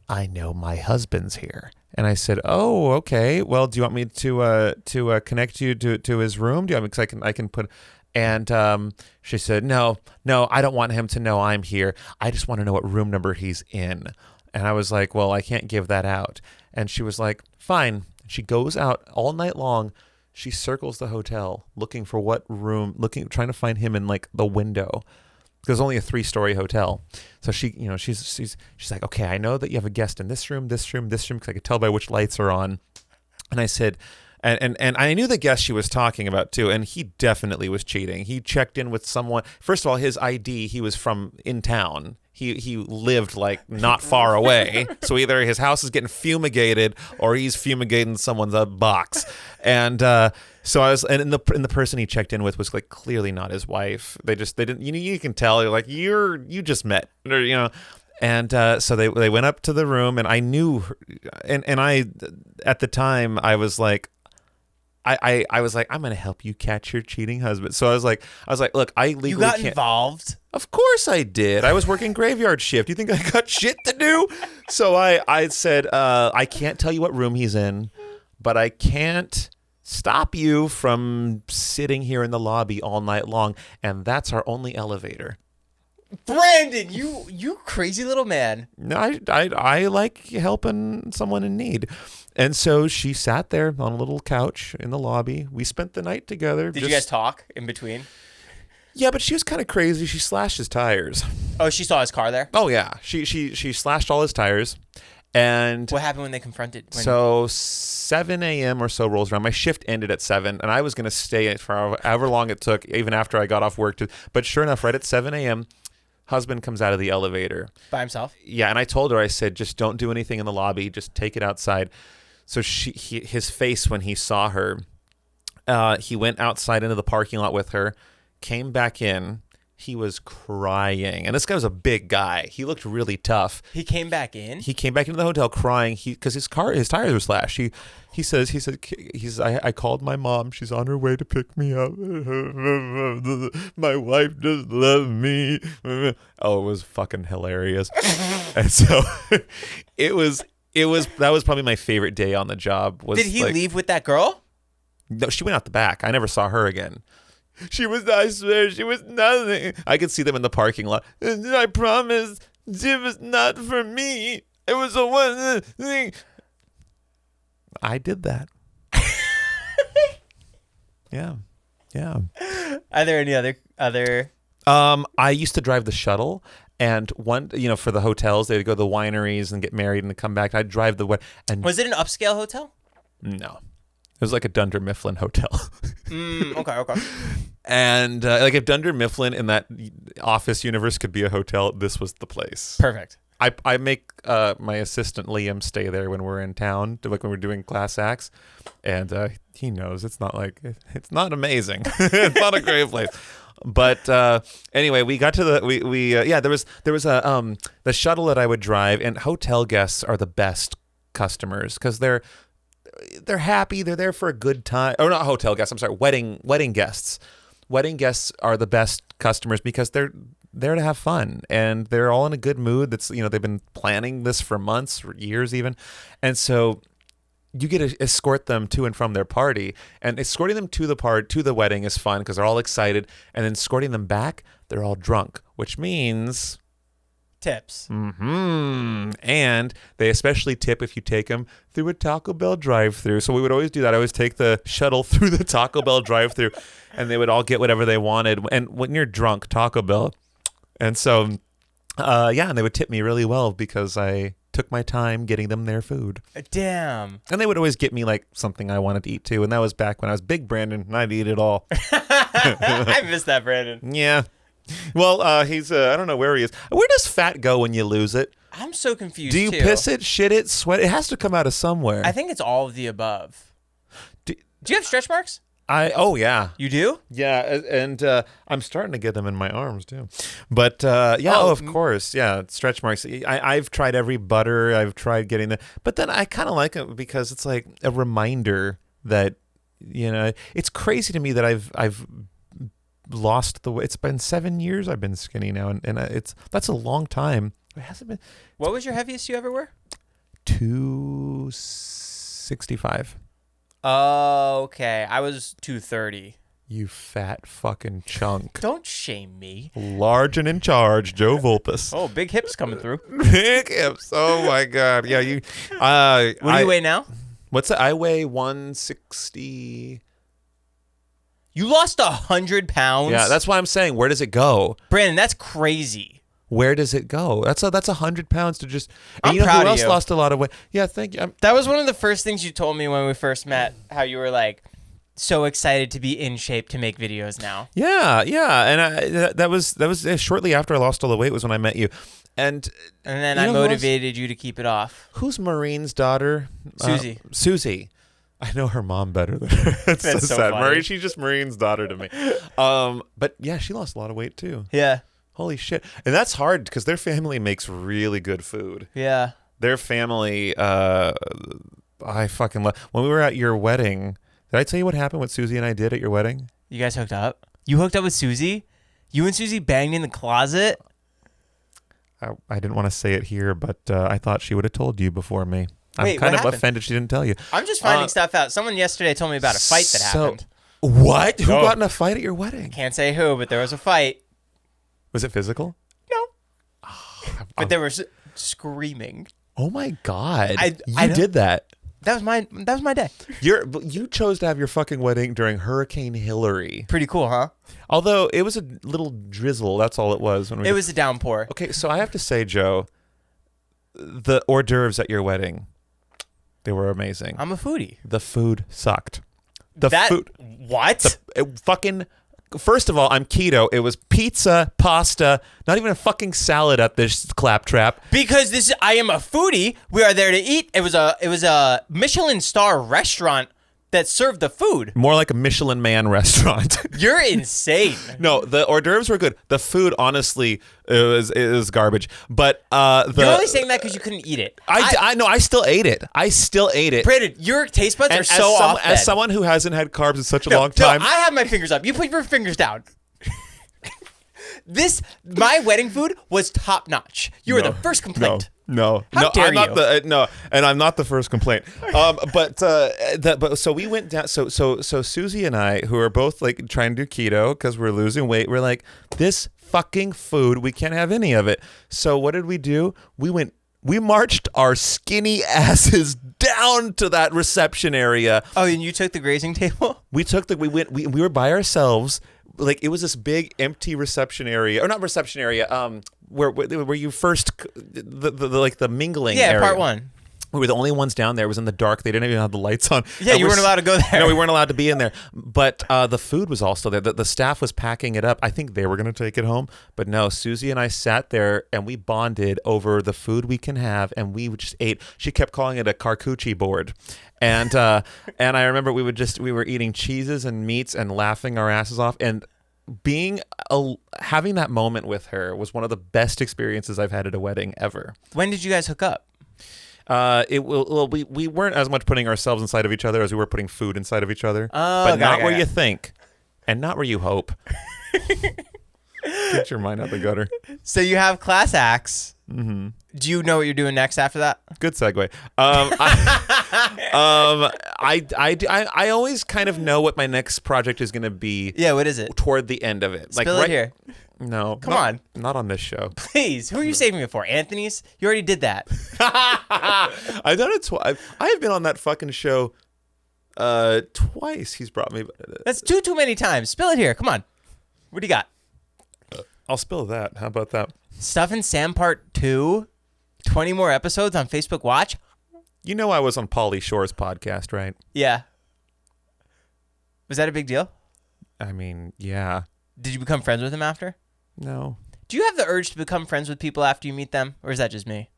I know my husband's here. And I said, oh, okay. Well, do you want me to connect you to his room? Do you want me, because I can put. And she said, no, I don't want him to know I'm here. I just want to know what room number he's in. And I was like, well, I can't give that out. And she was like, fine. She goes out all night long. She circles the hotel looking for what room, trying to find him in the window. There's only a 3-story hotel. So she, she's like, okay, I know that you have a guest in this room, because I could tell by which lights are on. And I said, and I knew the guest she was talking about too, and he definitely was cheating. He checked in with someone. First of all, his ID, he was from in town. He lived not far away. So either his house is getting fumigated or he's fumigating someone's box. And so I was, and the person he checked in with was clearly not his wife. They didn't, you can tell, you just met, And so they went up to the room, and I knew her, and I, at the time, I was like, I was like, I'm gonna help you catch your cheating husband. So I was like, look, I legally You got can't. involved? Of course I did. I was working graveyard shift. You think I got shit to do? So I said, I can't tell you what room he's in, but I can't stop you from sitting here in the lobby all night long, and that's our only elevator. Brandon, you crazy little man. No, I like helping someone in need. And so she sat there on a little couch in the lobby. We spent the night together. Did you guys talk in between? Yeah, but she was kind of crazy. She slashed his tires. Oh, she saw his car there? Oh, yeah. She slashed all his tires. And what happened when they confronted? So 7 a.m. or so rolls around. My shift ended at 7, and I was going to stay for however long it took, even after I got off work. But sure enough, right at 7 a.m., husband comes out of the elevator. By himself? Yeah, and I told her, I said, just don't do anything in the lobby. Just take it outside. So his face when he saw her, he went outside into the parking lot with her, came back in. He was crying. And this guy was a big guy. He looked really tough. He came back in? He came back into the hotel crying because his tires were slashed. He said, I called my mom. She's on her way to pick me up. My wife just loved me. Oh, it was fucking hilarious. And so that was probably my favorite day on the job. Did he leave with that girl? No, she went out the back. I never saw her again. She was, I swear, she was nothing. I could see them in the parking lot. I promise, she was not for me. It was a one thing. I did that. Yeah. Are there any other? I used to drive the shuttle, and for the hotels, they'd go to the wineries and get married and come back. I'd drive and was it an upscale hotel? No. It was like a Dunder Mifflin hotel. Okay. And if Dunder Mifflin in that Office universe could be a hotel, this was the place. Perfect. I make my assistant Liam stay there when we're in town, like when we're doing class acts, and he knows it's not amazing. It's not a great place. But anyway, we got to there was a the shuttle that I would drive, and hotel guests are the best customers because they're happy, they're there for a good time. Oh, not hotel guests, I'm sorry, wedding guests. Wedding guests are the best customers because they're there to have fun, and they're all in a good mood. That's, they've been planning this for months, for years even, and so you get to escort them to and from their party. And escorting them to the wedding is fun because they're all excited, and then escorting them back, they're all drunk, which means tips. And they especially tip if you take them through a Taco Bell drive-thru. So we would always do that. I always take the shuttle through the Taco Bell drive-thru, and they would all get whatever they wanted. And when you're drunk, Taco Bell. And so, and they would tip me really well because I took my time getting them their food. Damn. And they would always get me like something I wanted to eat too. And that was back when I was big Brandon and I'd eat it all. I miss that, Brandon. Yeah. Well, he's, I don't know where he is. Where does fat go when you lose it? I'm so confused, Do you piss it, shit it, sweat it? It has to come out of somewhere. I think it's all of the above. Do you have stretch marks? Oh, yeah. You do? Yeah, and I'm starting to get them in my arms, too. But, of course. Yeah, stretch marks. I've tried every butter. I've tried getting the... But then I kind of like it because it's like a reminder that, it's crazy to me that I've lost the weight. It's been 7 years I've been skinny now, and that's a long time. It hasn't been... What was your heaviest you ever were? 265. Oh, okay. I was 230. You fat fucking chunk. Don't shame me. Large and in charge, Joe Vulpis. Oh, big hips coming through. Big hips. Oh my God. Yeah, you. What do you weigh now? What's that? I weigh 160. You lost 100 pounds. Yeah, that's why I'm saying. Where does it go, Brandon? That's crazy. Where does it go? That's 100 pounds to just. And I'm you know proud who else you. Lost a lot of weight? Yeah, thank you. That was one of the first things you told me when we first met. How you were like so excited to be in shape to make videos now. Yeah, and that was shortly after I lost all the weight was when I met you, and then I motivated you to keep it off. Who's Maureen's daughter? Susie. Susie. I know her mom better than her. That's so sad. funny. Maureen, she's just Maureen's daughter to me. But yeah, she lost a lot of weight too. Yeah. Holy shit. And that's hard because their family makes really good food. Yeah. Their family, I fucking love. When we were at your wedding, did I tell you what happened, what Susie and I did at your wedding? You guys hooked up? You hooked up with Susie? You and Susie banged in the closet? I didn't want to say it here, but I thought she would have told you before me. Wait, I'm kind of happened? offended she didn't tell you. I'm just finding stuff out. Someone yesterday told me about a fight that happened. What? Who Oh. got in a fight at your wedding? Can't say who, but there was a fight. Was it physical? No. But there was screaming. Oh my God! I you did that. That was my day. You chose to have your fucking wedding during Hurricane Hillary. Pretty cool, huh? Although it was a little drizzle. That's all it was. It was a downpour. Okay, so I have to say, Joe, the hors d'oeuvres at your wedding, they were amazing. I'm a foodie. The food sucked. What? Fucking. First of all, I'm keto. It was pizza, pasta, not even a fucking salad at this claptrap. Because I am a foodie. We are there to eat. It was a Michelin star restaurant that served the food. More like a Michelin Man restaurant. You're insane. No, the hors d'oeuvres were good. The food, honestly, it was garbage. But You're only saying that because you couldn't eat it. I know. I still ate it. Brandon, your taste buds are so off. As someone who hasn't had carbs in such a long time, No, I have my fingers up. You put your fingers down. My wedding food was top notch. You were the first complaint. No, How dare I'm not you? And I'm not the first complaint. But so we went down. So Susie and I, who are both like trying to do keto because we're losing weight, we're like, this fucking food, we can't have any of it. So what did we do? We marched our skinny asses down to that reception area. Oh, and you took the grazing table? We were by ourselves. Like it was this big empty reception area, or not reception area. Where you first the mingling. Yeah, area. part one. We were the only ones down there. It was in the dark. They didn't even have the lights on. Yeah, you weren't allowed to go there. No, we weren't allowed to be in there. But the food was also there. The staff was packing it up. I think they were going to take it home. But no, Susie and I sat there and we bonded over the food we can have. And we just ate. She kept calling it a charcuterie board. And and I remember we were eating cheeses and meats and laughing our asses off. And having that moment with her was one of the best experiences I've had at a wedding ever. When did you guys hook up? We weren't as much putting ourselves inside of each other as we were putting food inside of each other. Oh, but not where you think, and not where you hope. Get your mind out the gutter. So you have class acts. Mm-hmm. Do you know what you're doing next after that? Good segue. I always kind of know what my next project is going to be. Yeah, what is it? Toward the end of it. Spill it here. No. Come on. Not on this show. Please. Who are you saving it for? Anthony's? You already did that. I've done it twice. I have been on that fucking show twice. He's brought me. That's too many times. Spill it here. Come on. What do you got? I'll spill that. How about that? Stuff and Sam Part 2. 20 more episodes on Facebook Watch. You know I was on Pauly Shore's podcast, right? Yeah. Was that a big deal? I mean, yeah. Did you become friends with him after? No. Do you have the urge to become friends with people after you meet them? Or is that just me?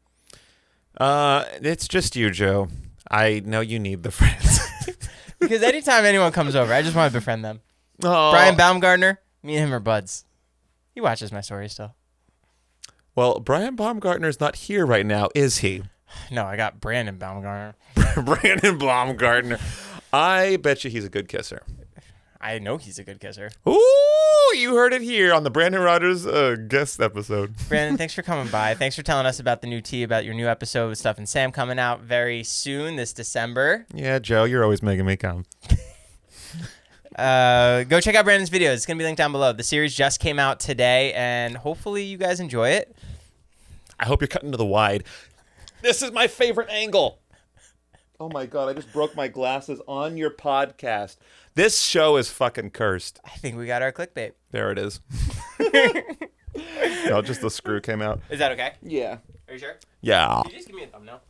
It's just you, Joe. I know you need the friends. Because anytime anyone comes over, I just want to befriend them. Oh. Brian Baumgartner, me and him are buds. He watches my stories still. Well, Brian Baumgartner's not here right now, is he? No, I got Brandon Baumgartner. Brandon Baumgartner. I bet you he's a good kisser. I know he's a good kisser. Ooh, you heard it here on the Brandon Rogers guest episode. Brandon, thanks for coming by. Thanks for telling us about the new tea, about your new episode with Stuff and Sam coming out very soon this December. Yeah, Joe, you're always making me come. Go check out Brandon's videos. It's going to be linked down below. The series just came out today, and hopefully you guys enjoy it. I hope you're cutting to the wide. This is my favorite angle. Oh, my God. I just broke my glasses on your podcast. This show is fucking cursed. I think we got our clickbait. There it is. No, just the screw came out. Is that okay? Yeah. Are you sure? Yeah. Can you just give me a thumbnail?